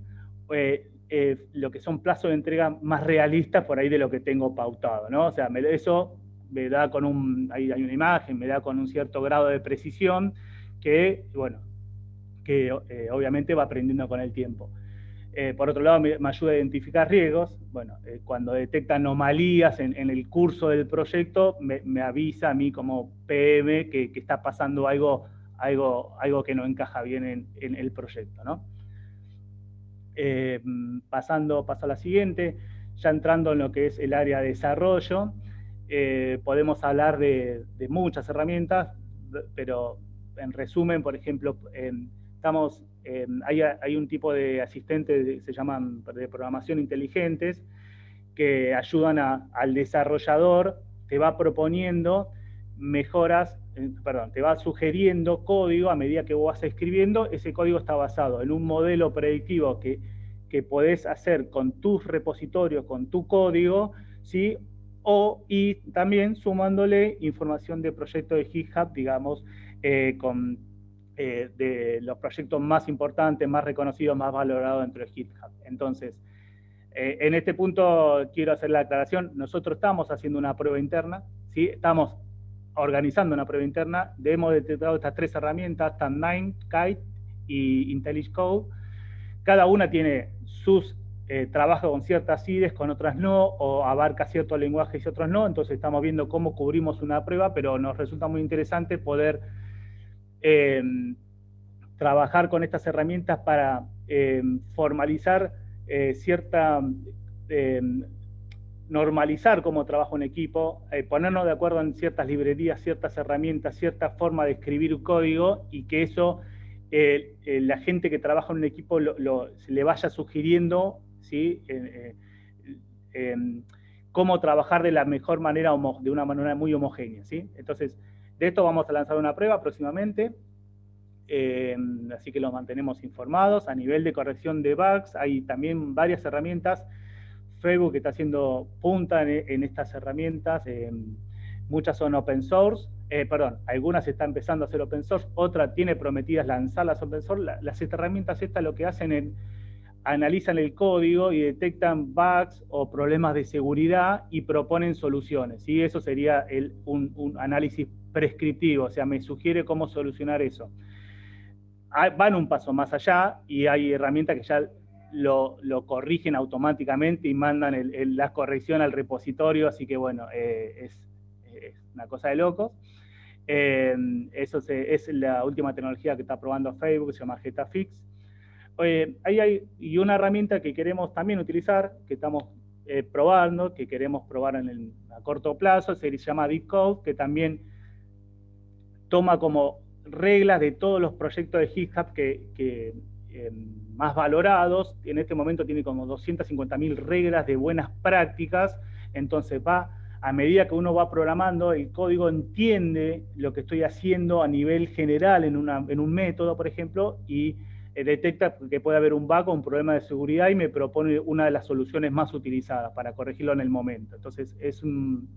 lo que son plazos de entrega más realistas por ahí de lo que tengo pautado, ¿no? O sea, eso me da hay una imagen, me da con un cierto grado de precisión que, bueno, que obviamente va aprendiendo con el tiempo. Por otro lado, me ayuda a identificar riesgos. Bueno, cuando detecta anomalías en el curso del proyecto, me avisa a mí como PM que está pasando algo que no encaja bien en el proyecto, ¿no? Paso a la siguiente, ya entrando en lo que es el área de desarrollo, podemos hablar de muchas herramientas, pero en resumen, por ejemplo, hay un tipo de asistentes, se llaman de programación inteligentes, que ayudan al desarrollador, te va proponiendo mejoras, te va sugiriendo código a medida que vos vas escribiendo. Ese código está basado en un modelo predictivo que podés hacer con tus repositorios, con tu código, ¿sí? Y también sumándole información de proyectos de GitHub, digamos, de los proyectos más importantes, más reconocidos, más valorados dentro de GitHub. Entonces, en este punto quiero hacer la aclaración, nosotros estamos haciendo una prueba interna, ¿sí? Estamos organizando una prueba interna, hemos detectado estas tres herramientas, Tabnine, Kite y IntelliJ Code. Cada una tiene sus trabajos con ciertas IDEs, con otras no, o abarca ciertos lenguajes y otros no, entonces estamos viendo cómo cubrimos una prueba, pero nos resulta muy interesante poder trabajar con estas herramientas para formalizar normalizar cómo trabaja un equipo, ponernos de acuerdo en ciertas librerías, ciertas herramientas, cierta forma de escribir un código, y que eso la gente que trabaja en un equipo se le vaya sugiriendo, ¿sí? Cómo trabajar de la mejor manera, de una manera muy homogénea, ¿sí? Entonces, de esto vamos a lanzar una prueba próximamente, así que los mantenemos informados. A nivel de corrección de bugs, hay también varias herramientas. Facebook está haciendo punta en estas herramientas, muchas son open source, algunas están empezando a ser open source, otras tiene prometidas lanzarlas open source. Las herramientas estas lo que hacen es analizan el código y detectan bugs o problemas de seguridad y proponen soluciones, ¿sí? Eso sería un análisis prescriptivo, o sea, me sugiere cómo solucionar eso. Van un paso más allá y hay herramientas que ya lo corrigen automáticamente y mandan la corrección al repositorio, así que bueno, es una cosa de locos. Eso es la última tecnología que está probando Facebook, se llama GetaFix. Y una herramienta que queremos también utilizar, que estamos probando, que queremos probar a corto plazo, se llama DeepCode, que también toma como reglas de todos los proyectos de GitHub que más valorados. En este momento tiene como 250.000 reglas de buenas prácticas. Entonces a medida que uno va programando, el código entiende lo que estoy haciendo a nivel general en un método, por ejemplo, y detecta que puede haber un bug o un problema de seguridad y me propone una de las soluciones más utilizadas para corregirlo en el momento. Entonces es un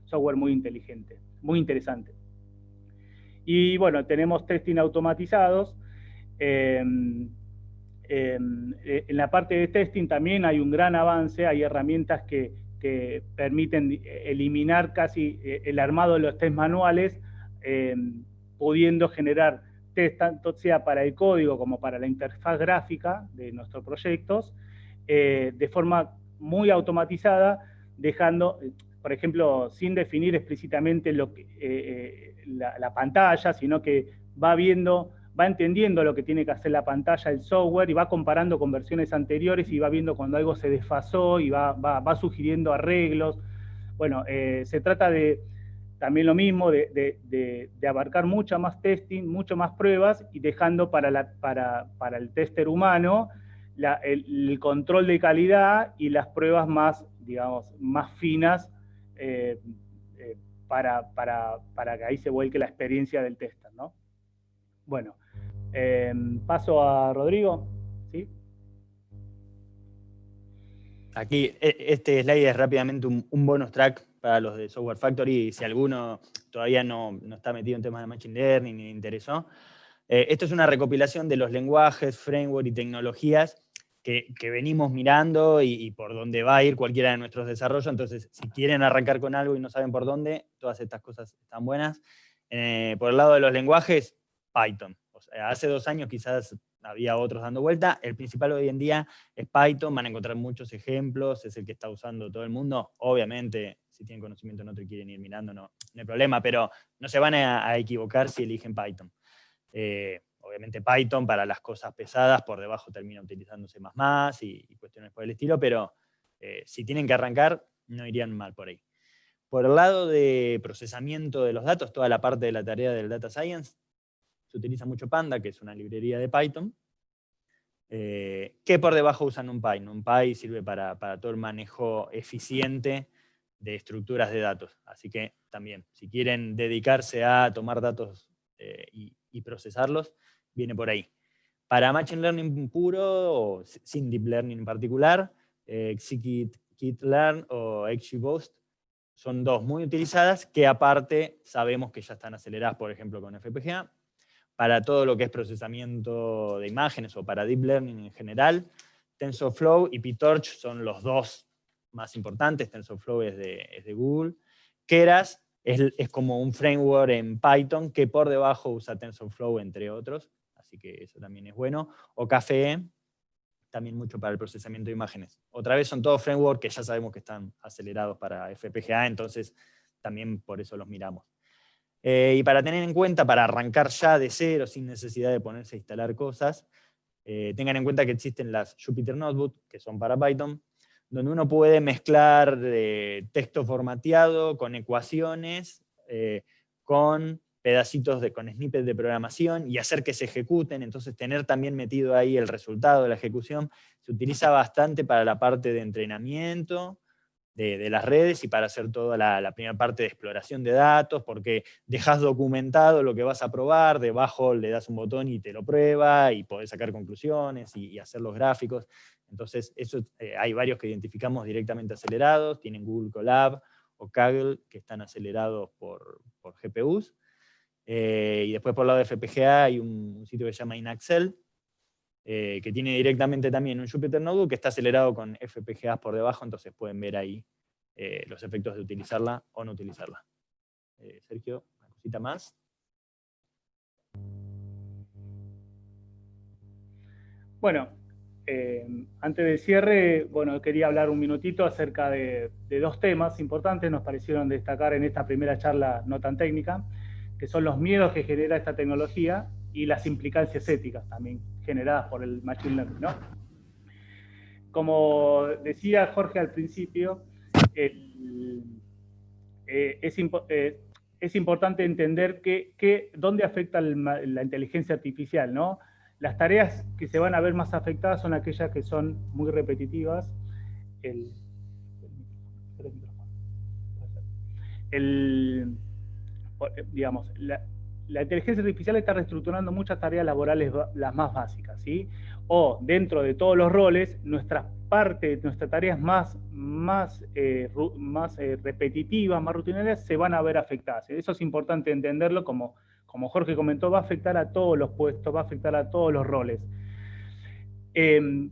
software muy inteligente, muy interesante. Y bueno, tenemos testing automatizados. En la parte de testing también hay un gran avance, hay herramientas que permiten eliminar casi el armado de los test manuales, pudiendo generar test tanto sea para el código como para la interfaz gráfica de nuestros proyectos, de forma muy automatizada, dejando, por ejemplo, sin definir explícitamente la pantalla, sino que va entendiendo lo que tiene que hacer la pantalla, el software, y va comparando con versiones anteriores y va viendo cuando algo se desfasó y va sugiriendo arreglos. Bueno, se trata de también lo mismo, de abarcar mucha más testing, mucho más pruebas, y dejando para el tester humano el control de calidad y las pruebas más, digamos, más finas, para que ahí se vuelque la experiencia del tester, ¿no? Bueno, paso a Rodrigo, ¿sí? Aquí, este slide es rápidamente un bonus track para los de Software Factory, si alguno todavía no está metido en temas de Machine Learning ni le interesó. Esto es una recopilación de los lenguajes, framework y tecnologías que venimos mirando y por dónde va a ir cualquiera de nuestros desarrollos. Entonces, si quieren arrancar con algo y no saben por dónde, todas estas cosas están buenas. Por el lado de los lenguajes, Python. O sea, hace 2 años quizás había otros dando vuelta. El principal hoy en día es Python. Van a encontrar muchos ejemplos. Es el que está usando todo el mundo. Obviamente, si tienen conocimiento en otro y quieren ir mirando, no hay problema. Pero no se van a equivocar si eligen Python. Obviamente Python para las cosas pesadas, por debajo termina utilizándose C++ y cuestiones por el estilo, pero si tienen que arrancar, no irían mal por ahí. Por el lado de procesamiento de los datos, toda la parte de la tarea del Data Science, se utiliza mucho Panda, que es una librería de Python, que por debajo usan NumPy. NumPy sirve para todo el manejo eficiente de estructuras de datos. Así que también, si quieren dedicarse a tomar datos y procesarlos, viene por ahí. Para Machine Learning puro, o sin Deep Learning en particular, Scikit-learn o XGBoost son 2 muy utilizadas, que aparte sabemos que ya están aceleradas, por ejemplo, con FPGA. Para todo lo que es procesamiento de imágenes o para Deep Learning en general, TensorFlow y PyTorch son los 2 más importantes. TensorFlow es de Google. Keras es como un framework en Python que por debajo usa TensorFlow, entre otros, así que eso también es bueno. O Café, también mucho para el procesamiento de imágenes. Otra vez son todos frameworks que ya sabemos que están acelerados para FPGA, entonces también por eso los miramos. Y para tener en cuenta, para arrancar ya de cero, sin necesidad de ponerse a instalar cosas, tengan en cuenta que existen las Jupyter Notebook, que son para Python, donde uno puede mezclar texto formateado con ecuaciones, con pedacitos con snippets de programación y hacer que se ejecuten. Entonces tener también metido ahí el resultado de la ejecución se utiliza bastante para la parte de entrenamiento de las redes y para hacer toda la primera parte de exploración de datos, porque dejas documentado lo que vas a probar, debajo le das un botón y te lo prueba, y podés sacar conclusiones y hacer los gráficos. Entonces, eso, hay varios que identificamos directamente acelerados, tienen Google Colab o Kaggle, que están acelerados por GPUs. Y después por el lado de FPGA hay un sitio que se llama Inaccel, que tiene directamente también un Jupyter Notebook que está acelerado con FPGAs por debajo, entonces pueden ver ahí los efectos de utilizarla o no utilizarla. Sergio, una cosita más. Bueno, antes del cierre, bueno, quería hablar un minutito acerca de 2 temas importantes, nos parecieron destacar en esta primera charla no tan técnica, que son los miedos que genera esta tecnología y las implicancias éticas también generadas por el Machine Learning, ¿no? Como decía Jorge al principio, es importante entender dónde afecta la inteligencia artificial, ¿no? Las tareas que se van a ver más afectadas son aquellas que son muy repetitivas. Digamos, la inteligencia artificial está reestructurando muchas tareas laborales, las más básicas, ¿sí? O dentro de todos los roles, nuestras tareas más repetitivas, más rutinarias, se van a ver afectadas. Eso es importante entenderlo, como Jorge comentó, va a afectar a todos los puestos, va a afectar a todos los roles. El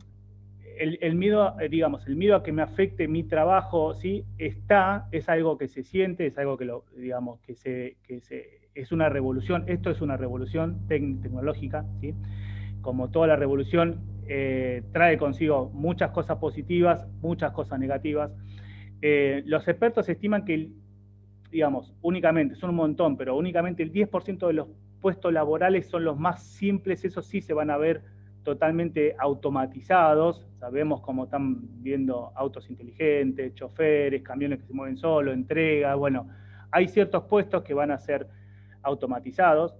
miedo, digamos, el miedo a que me afecte mi trabajo, ¿sí? Es algo que se siente, es algo que es una revolución. Esto es una revolución tecnológica, ¿sí? Como toda la revolución, trae consigo muchas cosas positivas, muchas cosas negativas. Los expertos estiman que, digamos, únicamente, son un montón, pero únicamente el 10% de los puestos laborales son los más simples, esos sí se van a ver totalmente automatizados. Sabemos cómo están viendo autos inteligentes, choferes, camiones que se mueven solos, entrega. Bueno, hay ciertos puestos que van a ser automatizados,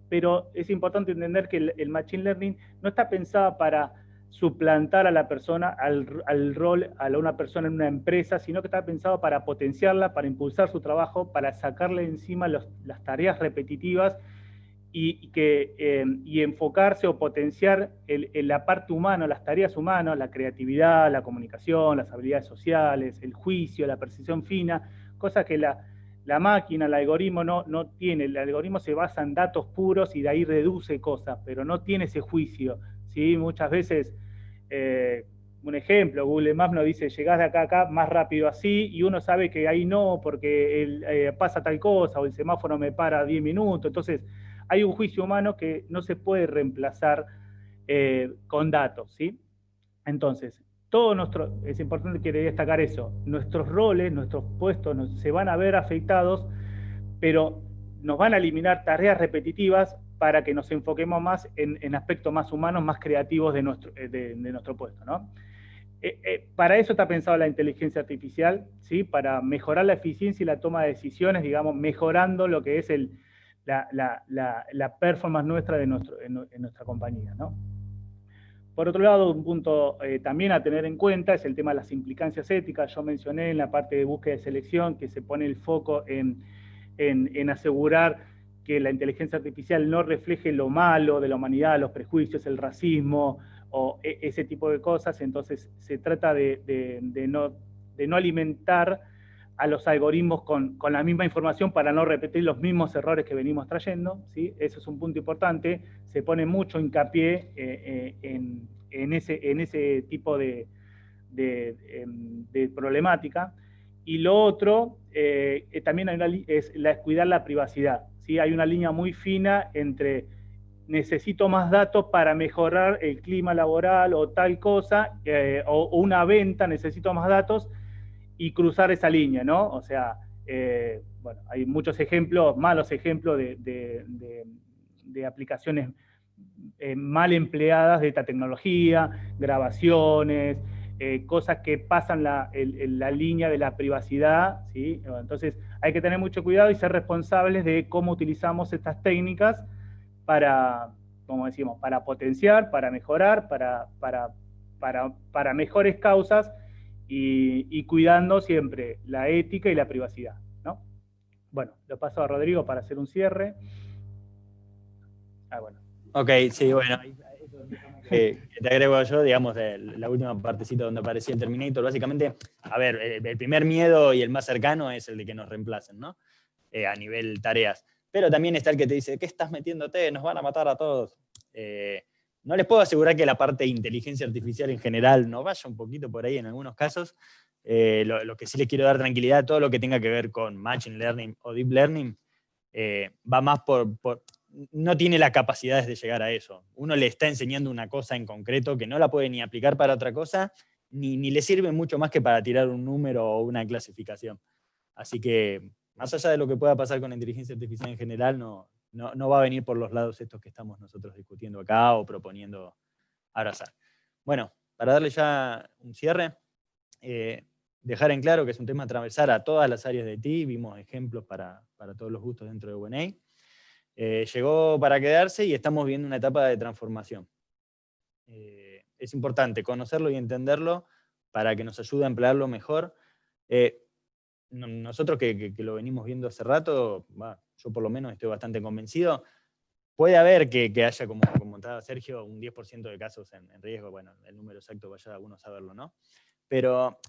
pero es importante entender que el Machine Learning no está pensado para suplantar a la persona, al rol, a una persona en una empresa, sino que está pensado para potenciarla, para impulsar su trabajo, para sacarle encima las tareas repetitivas y enfocarse o potenciar la parte humana, las tareas humanas, la creatividad, la comunicación, las habilidades sociales, el juicio, la percepción fina, cosas que la máquina, el algoritmo no tiene. El algoritmo se basa en datos puros y de ahí reduce cosas, pero no tiene ese juicio, ¿sí? Muchas veces, un ejemplo, Google Maps nos dice, llegás de acá a acá más rápido así, y uno sabe que ahí no, porque pasa tal cosa, o el semáforo me para 10 minutos, entonces hay un juicio humano que no se puede reemplazar con datos, ¿sí? Entonces, es importante que destacar eso, nuestros roles, nuestros puestos se van a ver afectados, pero nos van a eliminar tareas repetitivas para que nos enfoquemos más en aspectos más humanos, más creativos de nuestro puesto, ¿no? Para eso está pensada la inteligencia artificial, ¿sí? Para mejorar la eficiencia y la toma de decisiones, digamos, mejorando lo que es la performance nuestra en nuestra compañía, ¿no? Por otro lado, un punto también a tener en cuenta es el tema de las implicancias éticas. Yo mencioné en la parte de búsqueda y selección que se pone el foco en asegurar que la inteligencia artificial no refleje lo malo de la humanidad, los prejuicios, el racismo o ese tipo de cosas. Entonces se trata de no alimentar a los algoritmos con la misma información para no repetir los mismos errores que venimos trayendo, ¿sí? Eso es un punto importante. Se pone mucho hincapié en ese tipo de problemática. Y lo otro, también es cuidar la privacidad, ¿sí? Hay una línea muy fina entre necesito más datos para mejorar el clima laboral o tal cosa, o una venta, necesito más datos, y cruzar esa línea, ¿no? O sea, bueno, hay muchos ejemplos, malos ejemplos de aplicaciones mal empleadas de esta tecnología, grabaciones, cosas que pasan la línea de la privacidad, ¿sí? Entonces hay que tener mucho cuidado y ser responsables de cómo utilizamos estas técnicas para, como decimos, para potenciar, para mejorar, para mejores causas, y cuidando siempre la ética y la privacidad, ¿no? Bueno, lo paso a Rodrigo para hacer un cierre. Bueno. Ok, sí, bueno, te agrego yo, digamos, la última partecita donde aparecía el Terminator. Básicamente, a ver, el primer miedo y el más cercano es el de que nos reemplacen, ¿no? A nivel tareas. Pero también está el que te dice, ¿qué estás metiéndote? Nos van a matar a todos. No les puedo asegurar que la parte de inteligencia artificial en general no vaya un poquito por ahí en algunos casos. Lo que sí les quiero dar tranquilidad, todo lo que tenga que ver con Machine Learning o Deep Learning, va más no tiene las capacidades de llegar a eso. Uno le está enseñando una cosa en concreto que no la puede ni aplicar para otra cosa, ni le sirve mucho más que para tirar un número o una clasificación. Así que, más allá de lo que pueda pasar con la inteligencia artificial en general, no no va a venir por los lados estos que estamos nosotros discutiendo acá o proponiendo abrazar. Bueno, para darle ya un cierre, dejar en claro que es un tema a atravesar a todas las áreas de IT, vimos ejemplos para todos los gustos dentro de W&A. Llegó para quedarse y estamos viendo una etapa de transformación. Es importante conocerlo y entenderlo para que nos ayude a emplearlo mejor. Nosotros que lo venimos viendo hace rato, yo por lo menos estoy bastante convencido, puede haber que haya, como comentaba Sergio, un 10% de casos en riesgo, bueno, el número exacto vaya a uno a saberlo, ¿no? Pero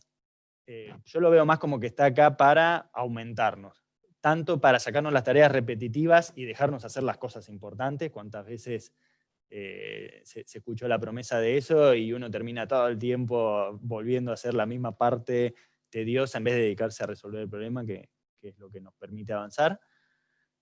yo lo veo más como que está acá para aumentarnos, tanto para sacarnos las tareas repetitivas y dejarnos hacer las cosas importantes. Cuántas veces se escuchó la promesa de eso y uno termina todo el tiempo volviendo a hacer la misma parte tediosa en vez de dedicarse a resolver el problema, que es lo que nos permite avanzar.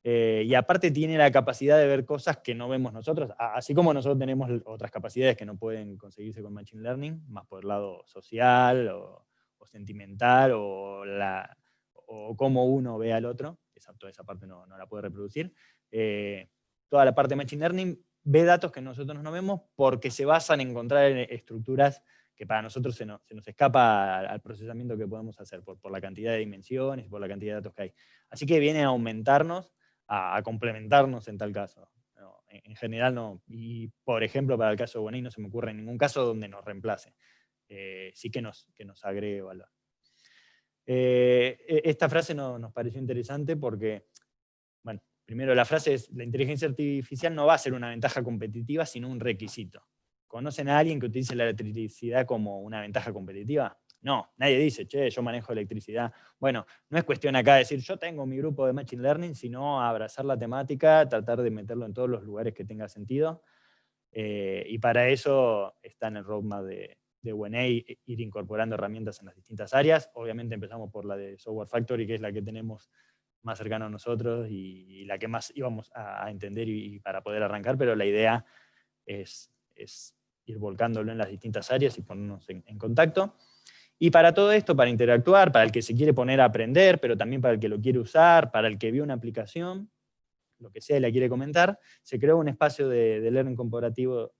Y aparte tiene la capacidad de ver cosas que no vemos nosotros, así como nosotros tenemos otras capacidades que no pueden conseguirse con Machine Learning, más por el lado social o sentimental o cómo uno ve al otro, toda esa parte no la puede reproducir. Toda la parte de Machine Learning ve datos que nosotros no vemos porque se basan en encontrar estructuras que para nosotros se nos escapa al procesamiento que podemos hacer por la cantidad de dimensiones y por la cantidad de datos que hay. Así que viene a aumentarnos, a complementarnos en tal caso. No, en general no. Y por ejemplo, para el caso de W&A no se me ocurre ningún caso donde nos reemplace. Sí que nos agregue valor. Esta frase nos pareció interesante porque, bueno, primero la frase es: la inteligencia artificial no va a ser una ventaja competitiva, sino un requisito. ¿Conocen a alguien que utilice la electricidad como una ventaja competitiva? No, nadie dice, che, yo manejo electricidad. Bueno, no es cuestión acá de decir, yo tengo mi grupo de Machine Learning, sino abrazar la temática, tratar de meterlo en todos los lugares que tenga sentido. Y para eso está en el roadmap de W&A, ir incorporando herramientas en las distintas áreas. Obviamente empezamos por la de Software Factory, que es la que tenemos más cercana a nosotros y la que más íbamos a entender y para poder arrancar, pero la idea es ir volcándolo en las distintas áreas y ponernos en contacto. Y para todo esto, para interactuar, para el que se quiere poner a aprender, pero también para el que lo quiere usar, para el que vio una aplicación, lo que sea y la quiere comentar, se creó un espacio de learning colaborativo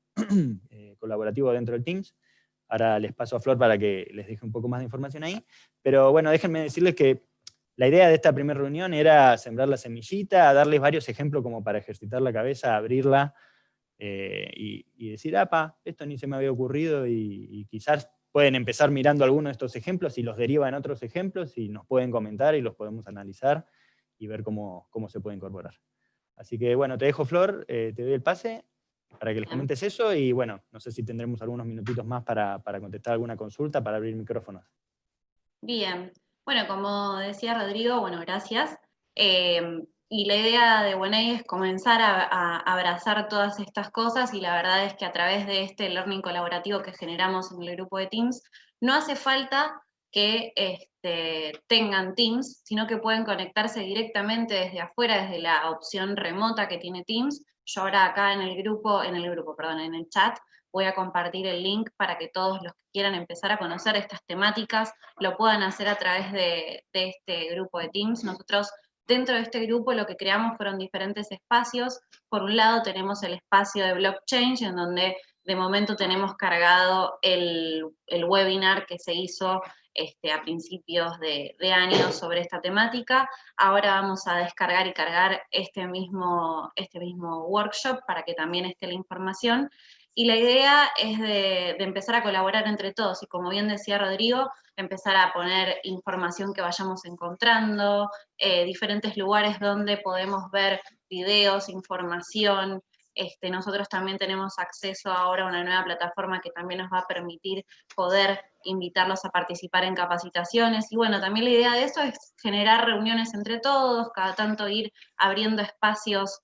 dentro del Teams. Ahora les paso a Flor para que les deje un poco más de información ahí. Pero bueno, déjenme decirles que la idea de esta primera reunión era sembrar la semillita, darles varios ejemplos como para ejercitar la cabeza, abrirla, y decir, esto ni se me había ocurrido, y quizás pueden empezar mirando algunos de estos ejemplos y los derivan en otros ejemplos y nos pueden comentar y los podemos analizar y ver cómo se puede incorporar. Así que bueno, te dejo, Flor, te doy el pase para que les comentes eso y bueno, no sé si tendremos algunos minutitos más para contestar alguna consulta, para abrir micrófonos. Bien, bueno, como decía Rodrigo, bueno, gracias. Y la idea de W&A es comenzar a abrazar todas estas cosas, y la verdad es que a través de este learning colaborativo que generamos en el grupo de Teams, no hace falta que tengan Teams, sino que pueden conectarse directamente desde afuera, desde la opción remota que tiene Teams. Yo ahora acá en el chat, voy a compartir el link para que todos los que quieran empezar a conocer estas temáticas lo puedan hacer a través de este grupo de Teams. Nosotros dentro de este grupo lo que creamos fueron diferentes espacios. Por un lado tenemos el espacio de blockchain, en donde de momento tenemos cargado el webinar que se hizo a principios de año sobre esta temática. Ahora vamos a descargar y cargar este mismo workshop para que también esté la información. Y la idea es de empezar a colaborar entre todos, y como bien decía Rodrigo, empezar a poner información que vayamos encontrando, diferentes lugares donde podemos ver videos, información. Nosotros también tenemos acceso ahora a una nueva plataforma que también nos va a permitir poder invitarlos a participar en capacitaciones. Y bueno, también la idea de eso es generar reuniones entre todos, cada tanto ir abriendo espacios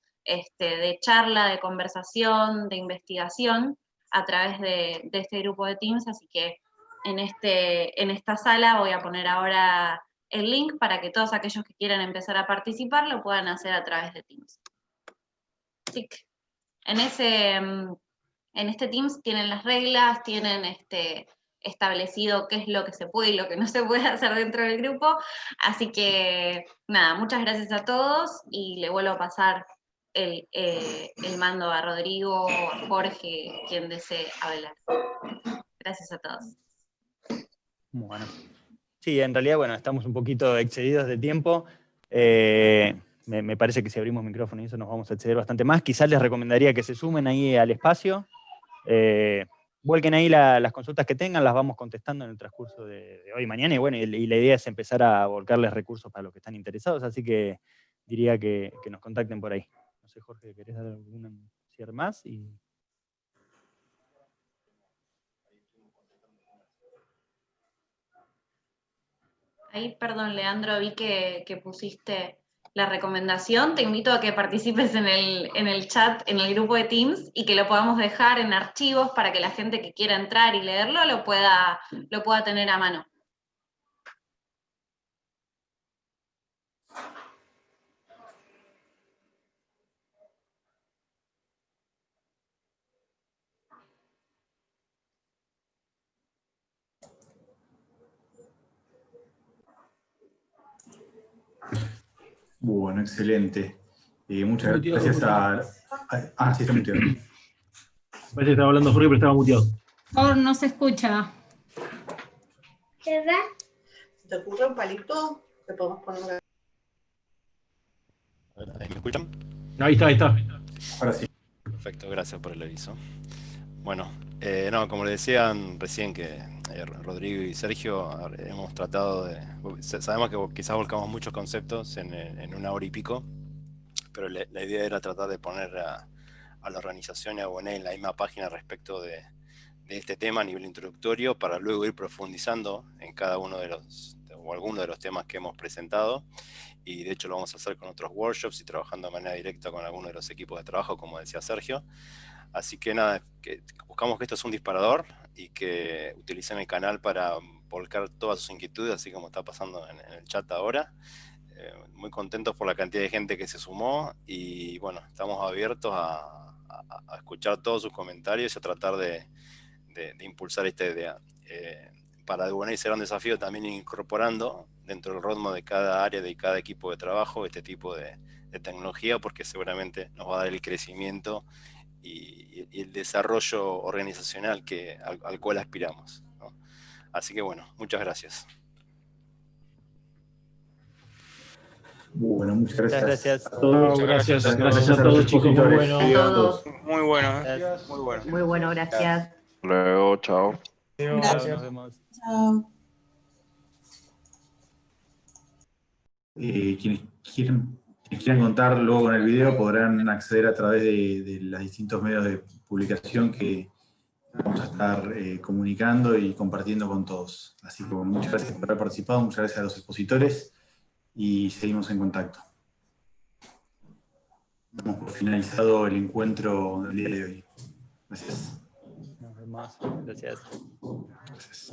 de charla, de conversación, de investigación a través de este grupo de Teams. Así que en esta sala voy a poner ahora el link para que todos aquellos que quieran empezar a participar lo puedan hacer a través de Teams. Así que en este Teams tienen las reglas, tienen establecido qué es lo que se puede y lo que no se puede hacer dentro del grupo. Así que nada, muchas gracias a todos y le vuelvo a pasar el mando a Rodrigo o a Jorge, quien desee hablar. Gracias a todos. Bueno. Sí, en realidad, bueno, estamos un poquito excedidos de tiempo. Me parece que si abrimos micrófono y eso nos vamos a exceder bastante más. Quizás les recomendaría que se sumen ahí al espacio. Vuelquen ahí las consultas que tengan, las vamos contestando en el transcurso de hoy y mañana. Y bueno, y la idea es empezar a volcarles recursos para los que están interesados. Así que diría que nos contacten por ahí. No sé, Jorge, ¿querés dar algún cierre más? Ahí, perdón, Leandro, vi que pusiste la recomendación. Te invito a que participes en el chat, en el grupo de Teams, y que lo podamos dejar en archivos para que la gente que quiera entrar y leerlo lo pueda tener a mano. Bueno, excelente. Muchas gracias a... sí, está muteado. Parece que estaba hablando Jorge, pero estaba muteado. Por no se escucha. ¿Verdad? ¿Se te ocurre un palito? Te podemos poner. ¿Me escuchan? Ahí está. Ahora sí. Perfecto, gracias por el aviso. Bueno, no, como le decían recién que Rodrigo y Sergio hemos tratado de... Sabemos que quizás volcamos muchos conceptos en una hora y pico, pero la idea era tratar de poner a la organización y a UNE en la misma página respecto de este tema a nivel introductorio, para luego ir profundizando en cada uno de los, o alguno de los temas que hemos presentado, y de hecho lo vamos a hacer con otros workshops y trabajando de manera directa con algunos de los equipos de trabajo, como decía Sergio. Así que nada, buscamos que esto es un disparador y que utilicen el canal para volcar todas sus inquietudes, así como está pasando en el chat ahora. Muy contentos por la cantidad de gente que se sumó, y bueno, estamos abiertos a escuchar todos sus comentarios y a tratar de impulsar esta idea. Para UNE será un desafío también incorporando dentro del roadmap de cada área, de cada equipo de trabajo, este tipo de tecnología, porque seguramente nos va a dar el crecimiento y el desarrollo organizacional al cual aspiramos, ¿no? Así que bueno, muchas gracias. Bueno, muchas gracias. Gracias. A todos, gracias a todos, chicos. Muy bueno. A todos. Muy bueno, Gracias. muy bueno. Muy bueno, gracias. Luego, chao. Nos vemos. Chao. Quienes quieran contar luego con el video podrán acceder a través de los distintos medios de publicación que vamos a estar comunicando y compartiendo con todos. Así que bueno, muchas gracias por haber participado, muchas gracias a los expositores y seguimos en contacto. Damos por finalizado el encuentro del día de hoy. Gracias. Nos vemos. Gracias. Gracias.